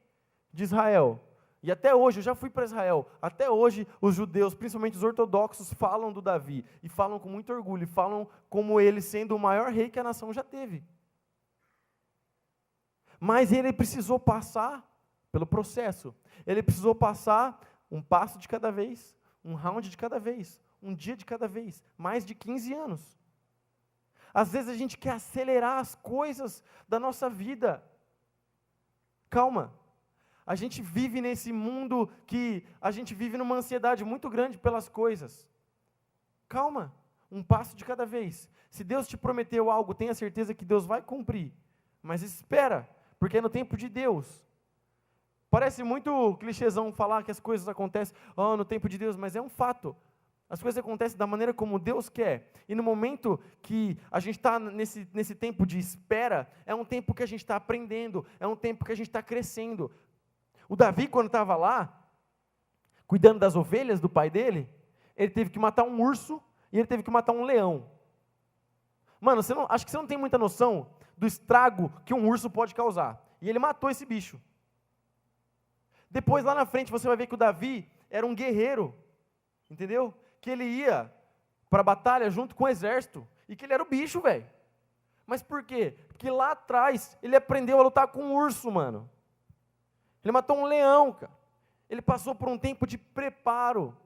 de Israel. E até hoje, eu já fui para Israel, até hoje os judeus, principalmente os ortodoxos, falam do Davi. E falam com muito orgulho, e falam como ele sendo o maior rei que a nação já teve. Mas ele precisou passar pelo processo. Ele precisou passar um passo de cada vez, um round de cada vez, um dia de cada vez, mais de 15 anos. Às vezes a gente quer acelerar as coisas da nossa vida. Calma. A gente vive nesse mundo que a gente vive numa ansiedade muito grande pelas coisas. Calma, um passo de cada vez. Se Deus te prometeu algo, tenha certeza que Deus vai cumprir. Mas espera, porque é no tempo de Deus. Parece muito clichêzão falar que as coisas acontecem no tempo de Deus, mas é um fato. As coisas acontecem da maneira como Deus quer. E no momento que a gente está nesse tempo de espera, é um tempo que a gente está aprendendo, é um tempo que a gente está crescendo. O Davi, quando estava lá, cuidando das ovelhas do pai dele, ele teve que matar um urso e ele teve que matar um leão. Mano, acho que você não tem muita noção do estrago que um urso pode causar. E ele matou esse bicho. Depois, lá na frente, você vai ver que o Davi era um guerreiro, entendeu? Que ele ia para a batalha junto com o exército, e que ele era o bicho, velho. Mas por quê? Porque lá atrás, ele aprendeu a lutar com um urso, mano. Ele matou um leão, cara. Ele passou por um tempo de preparo.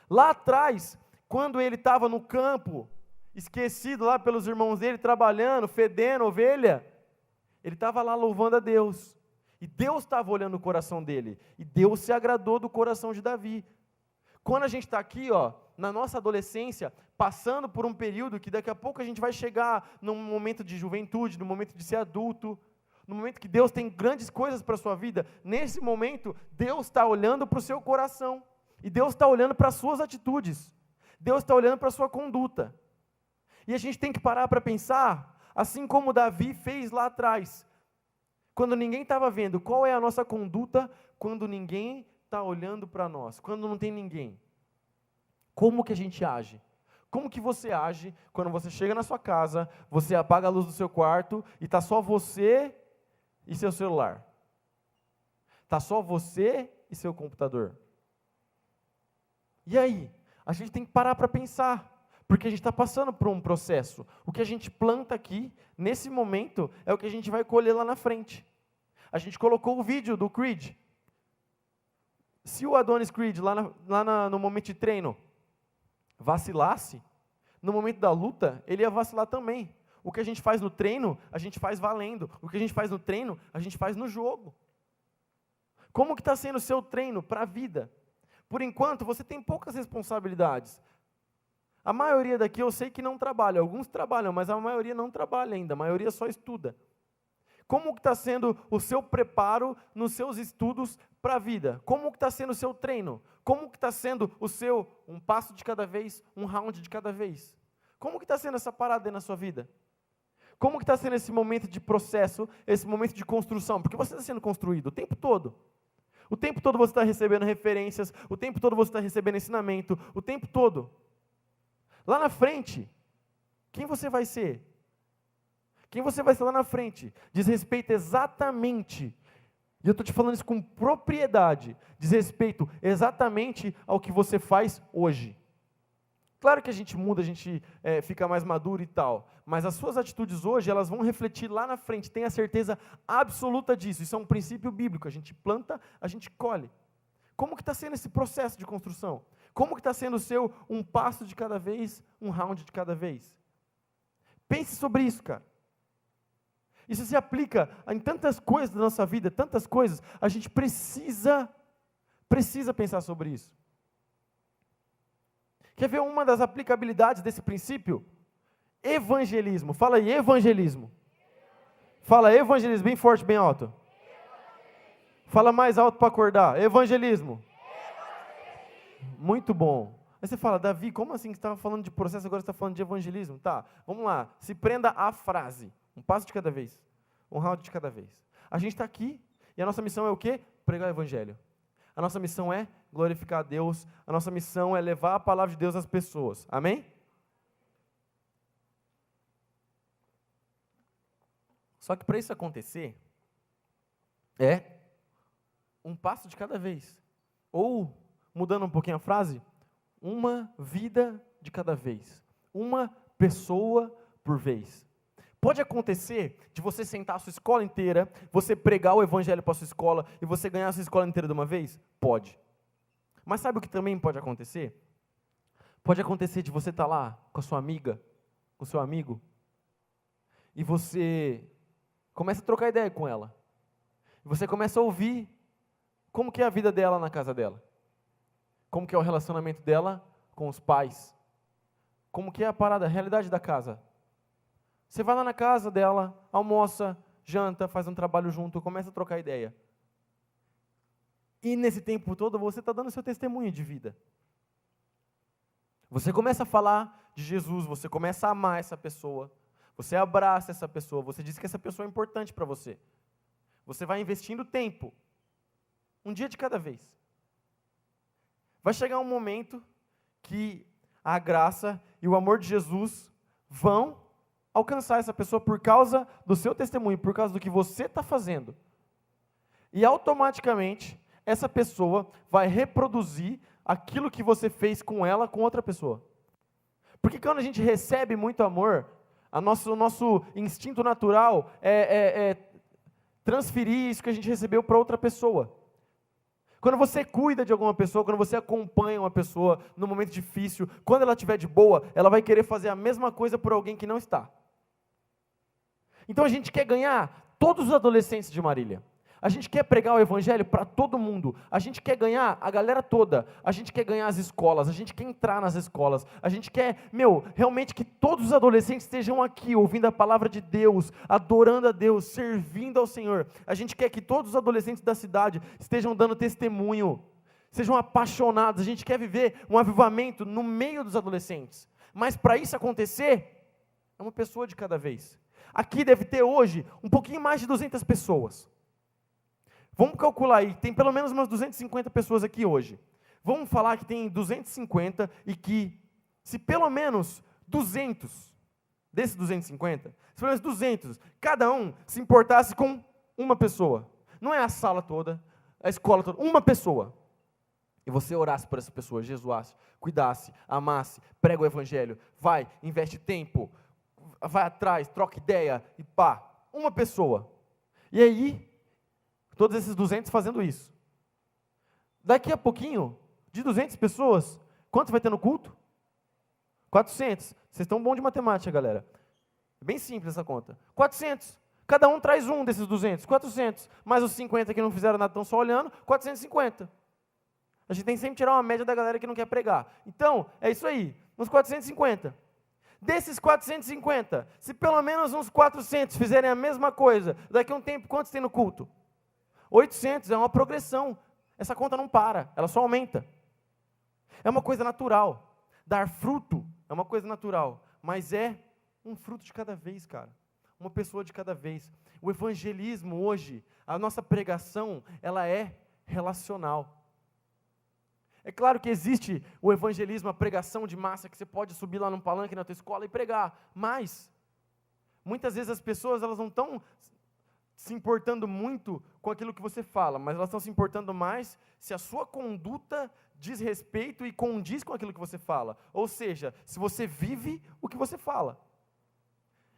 Lá atrás, quando ele estava no campo, esquecido lá pelos irmãos dele, trabalhando, fedendo ovelha, ele estava lá louvando a Deus. E Deus estava olhando o coração dele. E Deus se agradou do coração de Davi. Quando a gente está aqui, na nossa adolescência, passando por um período que daqui a pouco a gente vai chegar num momento de juventude, num momento de ser adulto, no momento que Deus tem grandes coisas para a sua vida, nesse momento, Deus está olhando para o seu coração. E Deus está olhando para as suas atitudes. Deus está olhando para a sua conduta. E a gente tem que parar para pensar, assim como Davi fez lá atrás. Quando ninguém estava vendo, qual é a nossa conduta quando ninguém está olhando para nós? Quando não tem ninguém? Como que a gente age? Como que você age quando você chega na sua casa, você apaga a luz do seu quarto e está só você e seu celular? Está só você e seu computador. E aí? A gente tem que parar para pensar, porque a gente está passando por um processo. O que a gente planta aqui, nesse momento, é o que a gente vai colher lá na frente. A gente colocou o vídeo do Creed. Se o Adonis Creed, no momento de treino, vacilasse, no momento da luta, ele ia vacilar também. O que a gente faz no treino, a gente faz valendo. O que a gente faz no treino, a gente faz no jogo. Como que está sendo o seu treino para a vida? Por enquanto, você tem poucas responsabilidades. A maioria daqui eu sei que não trabalha. Alguns trabalham, mas a maioria não trabalha ainda. A maioria só estuda. Como que está sendo o seu preparo nos seus estudos para a vida? Como que está sendo o seu treino? Como que está sendo o seu um passo de cada vez, um round de cada vez? Como que está sendo essa parada aí na sua vida? Como que está sendo esse momento de processo, esse momento de construção? Porque você está sendo construído o tempo todo. O tempo todo você está recebendo referências, o tempo todo você está recebendo ensinamento, o tempo todo. Lá na frente, quem você vai ser? Quem você vai ser lá na frente? Diz respeito exatamente, e eu estou te falando isso com propriedade, diz respeito exatamente ao que você faz hoje. Claro que a gente muda, a gente fica mais maduro e tal, mas as suas atitudes hoje, elas vão refletir lá na frente, tenha certeza absoluta disso. Isso é um princípio bíblico, a gente planta, a gente colhe. Como que está sendo esse processo de construção? Como que está sendo o seu um passo de cada vez, um round de cada vez? Pense sobre isso, cara. Isso se aplica em tantas coisas da nossa vida, tantas coisas, a gente precisa pensar sobre isso. Quer ver uma das aplicabilidades desse princípio? Evangelismo. Fala aí, evangelismo. Fala evangelismo, bem forte, bem alto. Fala mais alto para acordar. Evangelismo. Muito bom. Aí você fala, Davi, como assim que você estava falando de processo, agora você está falando de evangelismo? Tá, vamos lá, se prenda à frase, um passo de cada vez, um round de cada vez. A gente está aqui, e a nossa missão é o quê? Pregar o evangelho. A nossa missão é glorificar a Deus, a nossa missão é levar a palavra de Deus às pessoas, amém? Só que para isso acontecer, é um passo de cada vez. Ou, mudando um pouquinho a frase, uma vida de cada vez. Uma pessoa por vez. Pode acontecer de você sentar a sua escola inteira, você pregar o evangelho para a sua escola e você ganhar a sua escola inteira de uma vez? Pode. Mas sabe o que também pode acontecer? Pode acontecer de você estar lá com a sua amiga, com o seu amigo, e você começa a trocar ideia com ela. Você começa a ouvir como que é a vida dela na casa dela. Como que é o relacionamento dela com os pais. Como que é a parada, a realidade da casa. Você vai lá na casa dela, almoça, janta, faz um trabalho junto, começa a trocar ideia. E nesse tempo todo você está dando seu testemunho de vida. Você começa a falar de Jesus, você começa a amar essa pessoa. Você abraça essa pessoa, você diz que essa pessoa é importante para você. Você vai investindo tempo, um dia de cada vez. Vai chegar um momento que a graça e o amor de Jesus vão alcançar essa pessoa por causa do seu testemunho, por causa do que você está fazendo. E automaticamente, essa pessoa vai reproduzir aquilo que você fez com ela, com outra pessoa. Porque quando a gente recebe muito amor, o nosso instinto natural é transferir isso que a gente recebeu para outra pessoa. Quando você cuida de alguma pessoa, quando você acompanha uma pessoa no momento difícil, quando ela estiver de boa, ela vai querer fazer a mesma coisa por alguém que não está. Então a gente quer ganhar todos os adolescentes de Marília. A gente quer pregar o evangelho para todo mundo. A gente quer ganhar a galera toda. A gente quer ganhar as escolas. A gente quer entrar nas escolas. A gente quer, realmente que todos os adolescentes estejam aqui, ouvindo a palavra de Deus, adorando a Deus, servindo ao Senhor. A gente quer que todos os adolescentes da cidade estejam dando testemunho, sejam apaixonados. A gente quer viver um avivamento no meio dos adolescentes. Mas para isso acontecer, é uma pessoa de cada vez. Aqui deve ter hoje um pouquinho mais de 200 pessoas. Vamos calcular aí, tem pelo menos umas 250 pessoas aqui hoje. Vamos falar que tem 250 e que, se pelo menos 200, desses 250, se pelo menos 200, cada um se importasse com uma pessoa. Não é a sala toda, a escola toda, uma pessoa. E você orasse por essa pessoa, jesuasse, cuidasse, amasse, prega o evangelho, vai, investe tempo, vai atrás, troca ideia e pá, uma pessoa. E aí, todos esses 200 fazendo isso. Daqui a pouquinho, de 200 pessoas, quanto vai ter no culto? 400. Vocês estão bons de matemática, galera. Bem simples essa conta. 400. Cada um traz um desses 200. 400. Mais os 50 que não fizeram nada, estão só olhando. 450. A gente tem que sempre tirar uma média da galera que não quer pregar. Então, é isso aí. Uns 450. Desses 450, se pelo menos uns 400 fizerem a mesma coisa, daqui a um tempo, quantos tem no culto? 800, é uma progressão. Essa conta não para, ela só aumenta. É uma coisa natural. Dar fruto é uma coisa natural, mas é um fruto de cada vez, cara. Uma pessoa de cada vez. O evangelismo hoje, a nossa pregação, ela é relacional. É claro que existe o evangelismo, a pregação de massa, que você pode subir lá num palanque na tua escola e pregar, mas muitas vezes as pessoas elas não estão se importando muito com aquilo que você fala, mas elas estão se importando mais se a sua conduta diz respeito e condiz com aquilo que você fala. Ou seja, se você vive o que você fala.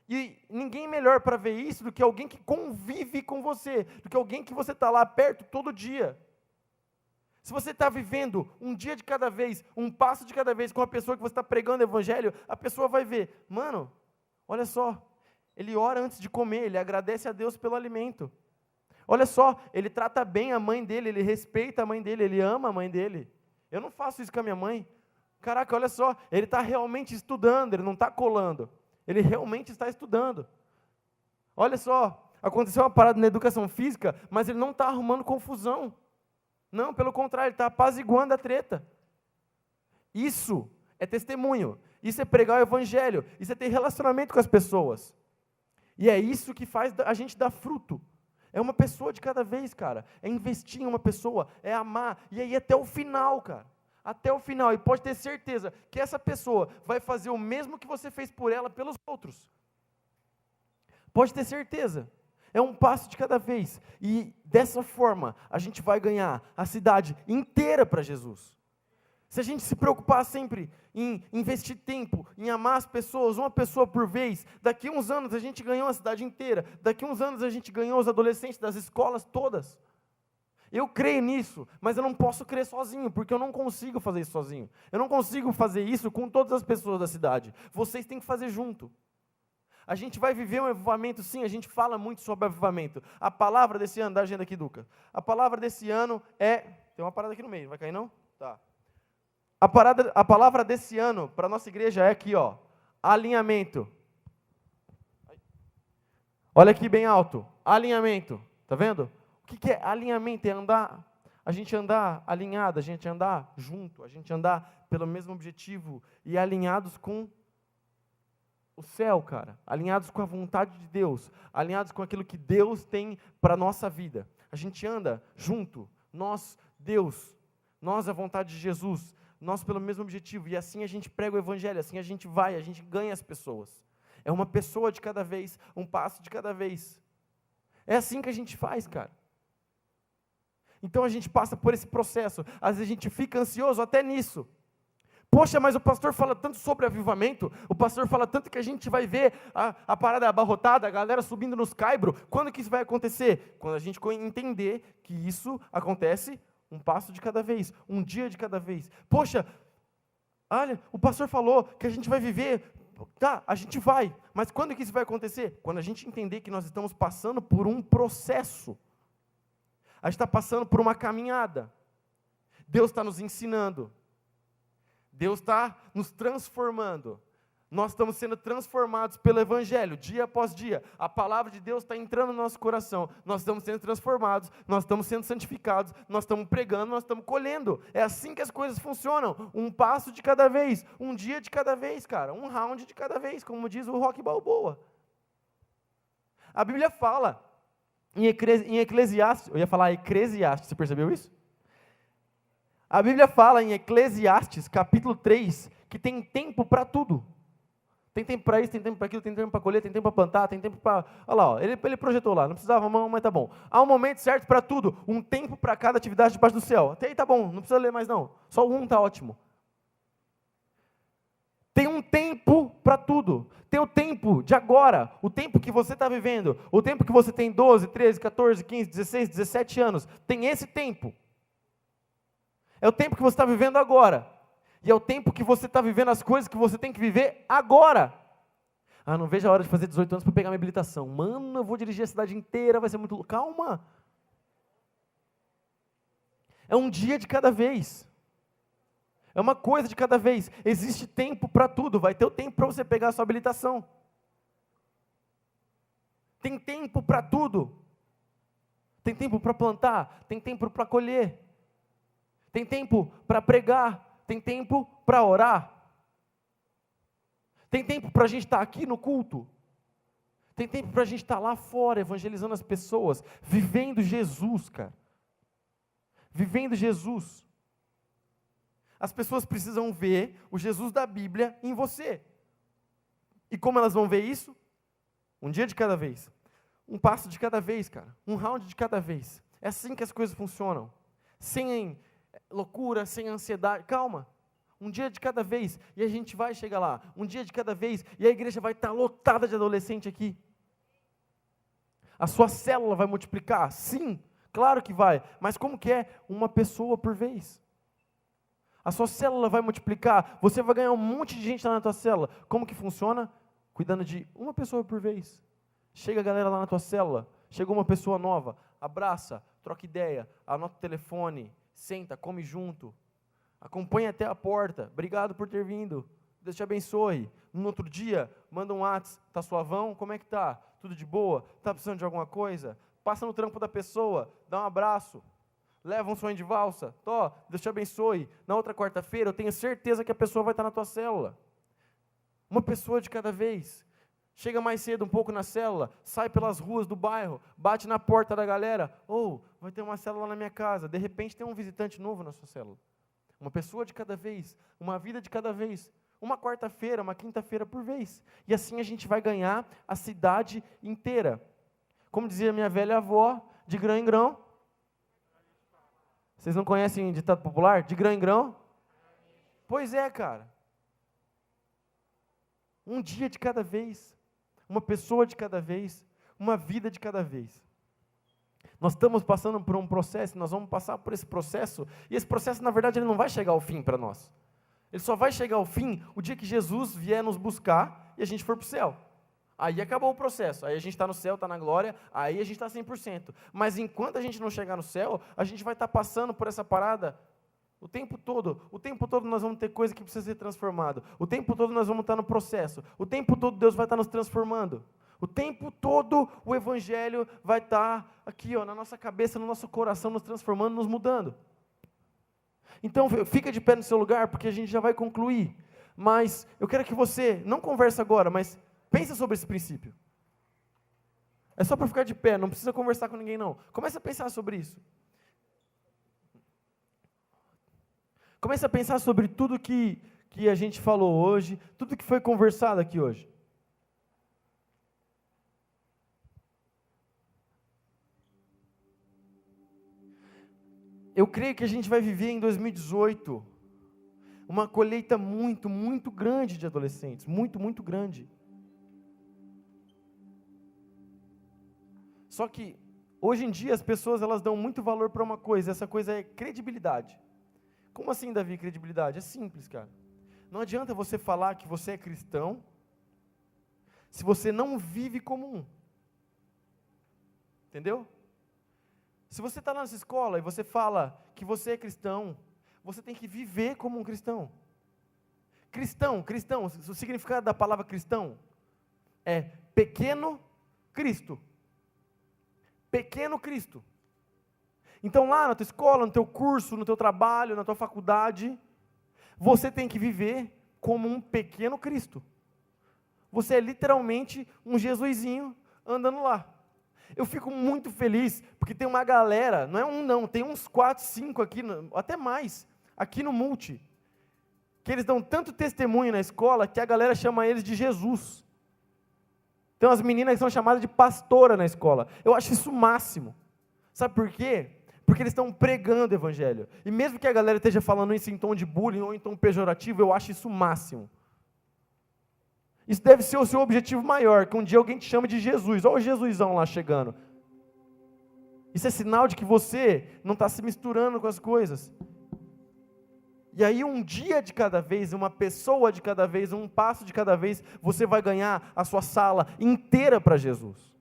E ninguém melhor para ver isso do que alguém que convive com você, do que alguém que você está lá perto todo dia. Se você está vivendo um dia de cada vez, um passo de cada vez com a pessoa que você está pregando o evangelho, a pessoa vai ver, mano, olha só, ele ora antes de comer, ele agradece a Deus pelo alimento. Olha só, ele trata bem a mãe dele, ele respeita a mãe dele, ele ama a mãe dele. Eu não faço isso com a minha mãe. Caraca, olha só, ele está realmente estudando, ele não está colando. Ele realmente está estudando. Olha só, aconteceu uma parada na educação física, mas ele não está arrumando confusão. Não, pelo contrário, ele está apaziguando a treta. Isso é testemunho. Isso é pregar o evangelho. Isso é ter relacionamento com as pessoas. E é isso que faz a gente dar fruto. É uma pessoa de cada vez, cara. É investir em uma pessoa, é amar. E aí até o final, cara. Até o final. E pode ter certeza que essa pessoa vai fazer o mesmo que você fez por ela, pelos outros. Pode ter certeza. É um passo de cada vez. E dessa forma, a gente vai ganhar a cidade inteira para Jesus. Se a gente se preocupar sempre em investir tempo, em amar as pessoas, uma pessoa por vez, daqui a uns anos a gente ganhou a cidade inteira, daqui a uns anos a gente ganhou os adolescentes das escolas todas. Eu creio nisso, mas eu não posso crer sozinho, porque eu não consigo fazer isso sozinho. Eu não consigo fazer isso com todas as pessoas da cidade. Vocês têm que fazer junto. A gente vai viver um avivamento, sim, a gente fala muito sobre avivamento. A palavra desse ano, dá a agenda aqui, Duca. A palavra desse ano é... Tem uma parada aqui no meio, não vai cair não? Tá. A palavra desse ano para a nossa igreja é aqui, ó, alinhamento. Olha aqui bem alto, alinhamento, tá vendo? O que é alinhamento? É andar, a gente andar alinhado, a gente andar junto, a gente andar pelo mesmo objetivo e alinhados com o céu, cara, alinhados com a vontade de Deus, alinhados com aquilo que Deus tem para a nossa vida. A gente anda junto, nós, Deus, nós a vontade de Jesus, nós pelo mesmo objetivo, e assim a gente prega o evangelho, assim a gente vai, a gente ganha as pessoas. É uma pessoa de cada vez, um passo de cada vez. É assim que a gente faz, cara. Então a gente passa por esse processo, às vezes a gente fica ansioso até nisso. Poxa, mas o pastor fala tanto sobre avivamento, o pastor fala tanto que a gente vai ver a parada abarrotada, a galera subindo nos caibros. Quando que isso vai acontecer? Quando a gente entender que isso acontece um passo de cada vez, um dia de cada vez. Poxa, olha, o pastor falou que a gente vai viver, tá, a gente vai, mas quando que isso vai acontecer? Quando a gente entender que nós estamos passando por um processo, a gente está passando por uma caminhada, Deus está nos ensinando, Deus está nos transformando, nós estamos sendo transformados pelo evangelho, dia após dia, a palavra de Deus está entrando no nosso coração, nós estamos sendo transformados, nós estamos sendo santificados, nós estamos pregando, nós estamos colhendo, é assim que as coisas funcionam, um passo de cada vez, um dia de cada vez, cara, um round de cada vez, como diz o Rock Balboa. A Bíblia fala, em Eclesiastes, eu ia falar Eclesiastes, você percebeu isso? A Bíblia fala em Eclesiastes, capítulo 3, que tem tempo para tudo. Tem tempo para isso, tem tempo para aquilo, tem tempo para colher, tem tempo para plantar, tem tempo para... Olha lá, ó, ele projetou lá, não precisava mão, mas tá bom. Há um momento certo para tudo, um tempo para cada atividade debaixo do céu. Até aí tá bom, não precisa ler mais não, só um tá ótimo. Tem um tempo para tudo. Tem o tempo de agora, o tempo que você está vivendo, o tempo que você tem 12, 13, 14, 15, 16, 17 anos. Tem esse tempo. É o tempo que você está vivendo agora. E é o tempo que você está vivendo as coisas que você tem que viver agora. Ah, não vejo a hora de fazer 18 anos para pegar minha habilitação. Mano, eu vou dirigir a cidade inteira, vai ser muito... Calma. É um dia de cada vez. É uma coisa de cada vez. Existe tempo para tudo. Vai ter o tempo para você pegar a sua habilitação. Tem tempo para tudo. Tem tempo para plantar. Tem tempo para colher. Tem tempo para pregar. Tem tempo para orar. Tem tempo para a gente estar aqui no culto. Tem tempo para a gente estar lá fora, evangelizando as pessoas. Vivendo Jesus, cara. Vivendo Jesus. As pessoas precisam ver o Jesus da Bíblia em você. E como elas vão ver isso? Um dia de cada vez. Um passo de cada vez, cara. Um round de cada vez. É assim que as coisas funcionam. Sem loucura, sem ansiedade. Calma. Um dia de cada vez. E a gente vai chegar lá. Um dia de cada vez. E a igreja vai estar lotada de adolescente aqui. A sua célula vai multiplicar? Sim, claro que vai. Mas como que é? Uma pessoa por vez. A sua célula vai multiplicar, você vai ganhar um monte de gente lá na tua célula. Como que funciona? Cuidando de uma pessoa por vez. Chega a galera lá na tua célula, chegou uma pessoa nova, abraça, troca ideia, anota o telefone, senta, come junto, acompanha até a porta, obrigado por ter vindo, Deus te abençoe. No outro dia, manda um WhatsApp, tá suavão? Como é que tá? Tudo de boa? Tá precisando de alguma coisa? Passa no trampo da pessoa, dá um abraço. Leva um sonho de valsa. Deus te abençoe. Na outra quarta-feira, eu tenho certeza que a pessoa vai estar na tua célula. Uma pessoa de cada vez. Chega mais cedo um pouco na célula, sai pelas ruas do bairro, bate na porta da galera. Vai ter uma célula na minha casa. De repente tem um visitante novo na sua célula. Uma pessoa de cada vez, uma vida de cada vez. Uma quarta-feira, uma quinta-feira por vez. E assim a gente vai ganhar a cidade inteira. Como dizia minha velha avó, de grão em grão. Vocês não conhecem ditado popular? De grão em grão? Pois é, cara. Um dia de cada vez. Uma pessoa de cada vez. Uma vida de cada vez. Nós estamos passando por um processo, nós vamos passar por esse processo, e esse processo, na verdade, ele não vai chegar ao fim para nós. Ele só vai chegar ao fim o dia que Jesus vier nos buscar e a gente for para o céu. Aí acabou o processo, aí a gente está no céu, está na glória, aí a gente está 100%. Mas enquanto a gente não chegar no céu, a gente vai estar passando por essa parada o tempo todo nós vamos ter coisa que precisa ser transformado. O tempo todo nós vamos estar no processo. O tempo todo Deus vai estar nos transformando. O tempo todo o Evangelho vai estar aqui, na nossa cabeça, no nosso coração, nos transformando, nos mudando. Então, fica de pé no seu lugar, porque a gente já vai concluir. Mas eu quero que você, não converse agora, mas pense sobre esse princípio. É só para ficar de pé, não precisa conversar com ninguém não. Comece a pensar sobre isso. Comece a pensar sobre tudo que a gente falou hoje, tudo que foi conversado aqui hoje. Eu creio que a gente vai viver em 2018 uma colheita muito, muito grande de adolescentes, muito, muito grande. Só que, hoje em dia, as pessoas elas dão muito valor para uma coisa, essa coisa é credibilidade. Como assim, Davi, credibilidade? É simples, cara. Não adianta você falar que você é cristão, se você não vive como um. Entendeu? Se você está nessa escola e você fala que você é cristão, você tem que viver como um cristão. Cristão, o significado da palavra cristão é pequeno Cristo. Pequeno Cristo. Então lá na tua escola, no teu curso, no teu trabalho, na tua faculdade, você tem que viver como um pequeno Cristo. Você é literalmente um Jesusinho andando lá. Eu fico muito feliz, porque tem uma galera, não é um não, tem uns 4, 5 aqui, até mais, aqui no Multi, que eles dão tanto testemunho na escola, que a galera chama eles de Jesus. Tem umas meninas que são chamadas de pastora na escola. Eu acho isso o máximo. Sabe por quê? Porque eles estão pregando o evangelho. E mesmo que a galera esteja falando isso em tom de bullying ou em tom pejorativo, eu acho isso o máximo. Isso deve ser o seu objetivo maior, que um dia alguém te chame de Jesus. Olha o Jesusão lá chegando. Isso é sinal de que você não está se misturando com as coisas. E aí um dia de cada vez, uma pessoa de cada vez, um passo de cada vez, você vai ganhar a sua sala inteira para Jesus.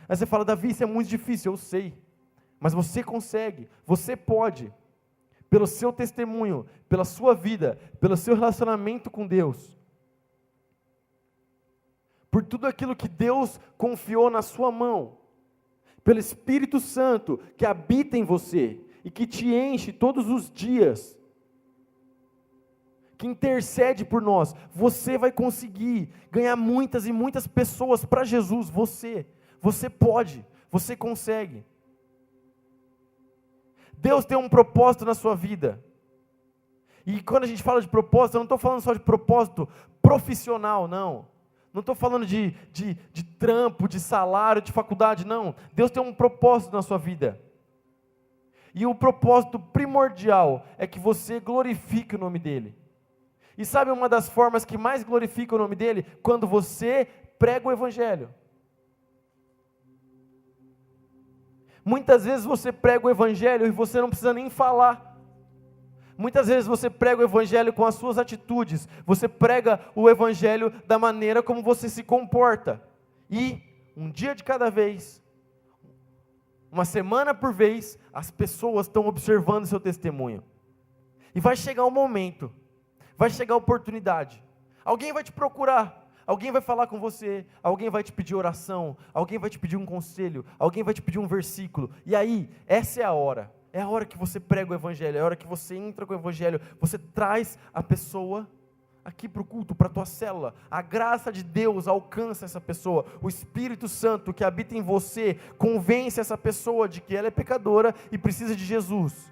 Aí você fala, Davi, isso é muito difícil, eu sei. Mas você consegue, você pode. Pelo seu testemunho, pela sua vida, pelo seu relacionamento com Deus. Por tudo aquilo que Deus confiou na sua mão. Pelo Espírito Santo que habita em você e que te enche todos os dias. Que intercede por nós, você vai conseguir ganhar muitas e muitas pessoas para Jesus, você pode, você consegue. Deus tem um propósito na sua vida, e quando a gente fala de propósito, eu não estou falando só de propósito profissional, não estou falando de trampo, de salário, de faculdade, não, Deus tem um propósito na sua vida, e o propósito primordial é que você glorifique o nome dEle. E sabe uma das formas que mais glorifica o nome dEle? Quando você prega o Evangelho. Muitas vezes você prega o Evangelho e você não precisa nem falar. Muitas vezes você prega o Evangelho com as suas atitudes. Você prega o Evangelho da maneira como você se comporta. E um dia de cada vez, uma semana por vez, as pessoas estão observando seu testemunho. E vai chegar um momento, vai chegar a oportunidade, alguém vai te procurar, alguém vai falar com você, alguém vai te pedir oração, alguém vai te pedir um conselho, alguém vai te pedir um versículo, e aí, essa é a hora, É a hora que você prega o evangelho, é a hora que você entra com o evangelho, você traz a pessoa aqui para o culto, para a tua célula. A graça de Deus alcança essa pessoa. O Espírito Santo que habita em você convence essa pessoa de que ela é pecadora e precisa de Jesus.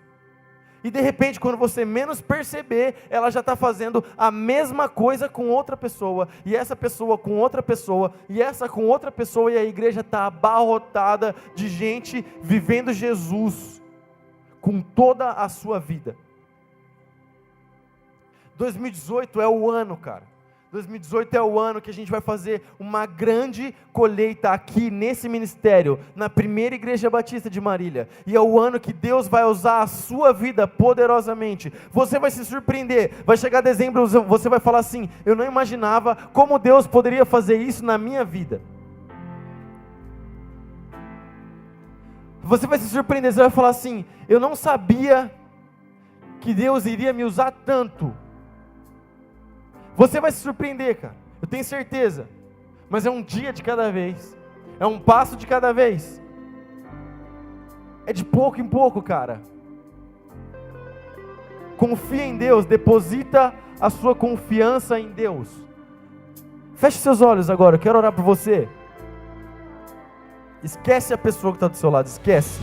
E de repente, quando você menos perceber, ela já está fazendo a mesma coisa com outra pessoa, e essa pessoa com outra pessoa, e essa com outra pessoa, e a igreja está abarrotada de gente vivendo Jesus com toda a sua vida. 2018 é o ano, cara. 2018 é o ano que a gente vai fazer uma grande colheita aqui nesse ministério, na primeira igreja batista de Marília. E é o ano que Deus vai usar a sua vida poderosamente. Você vai se surpreender, vai chegar dezembro, você vai falar assim: eu não imaginava como Deus poderia fazer isso na minha vida. Você vai se surpreender, você vai falar assim: eu não sabia que Deus iria me usar tanto. Você vai se surpreender, cara, eu tenho certeza, mas é um dia de cada vez, é um passo de cada vez, é de pouco em pouco, cara. Confia em Deus, deposita a sua confiança em Deus. Feche seus olhos agora, eu quero orar por você. Esquece a pessoa que está do seu lado, esquece.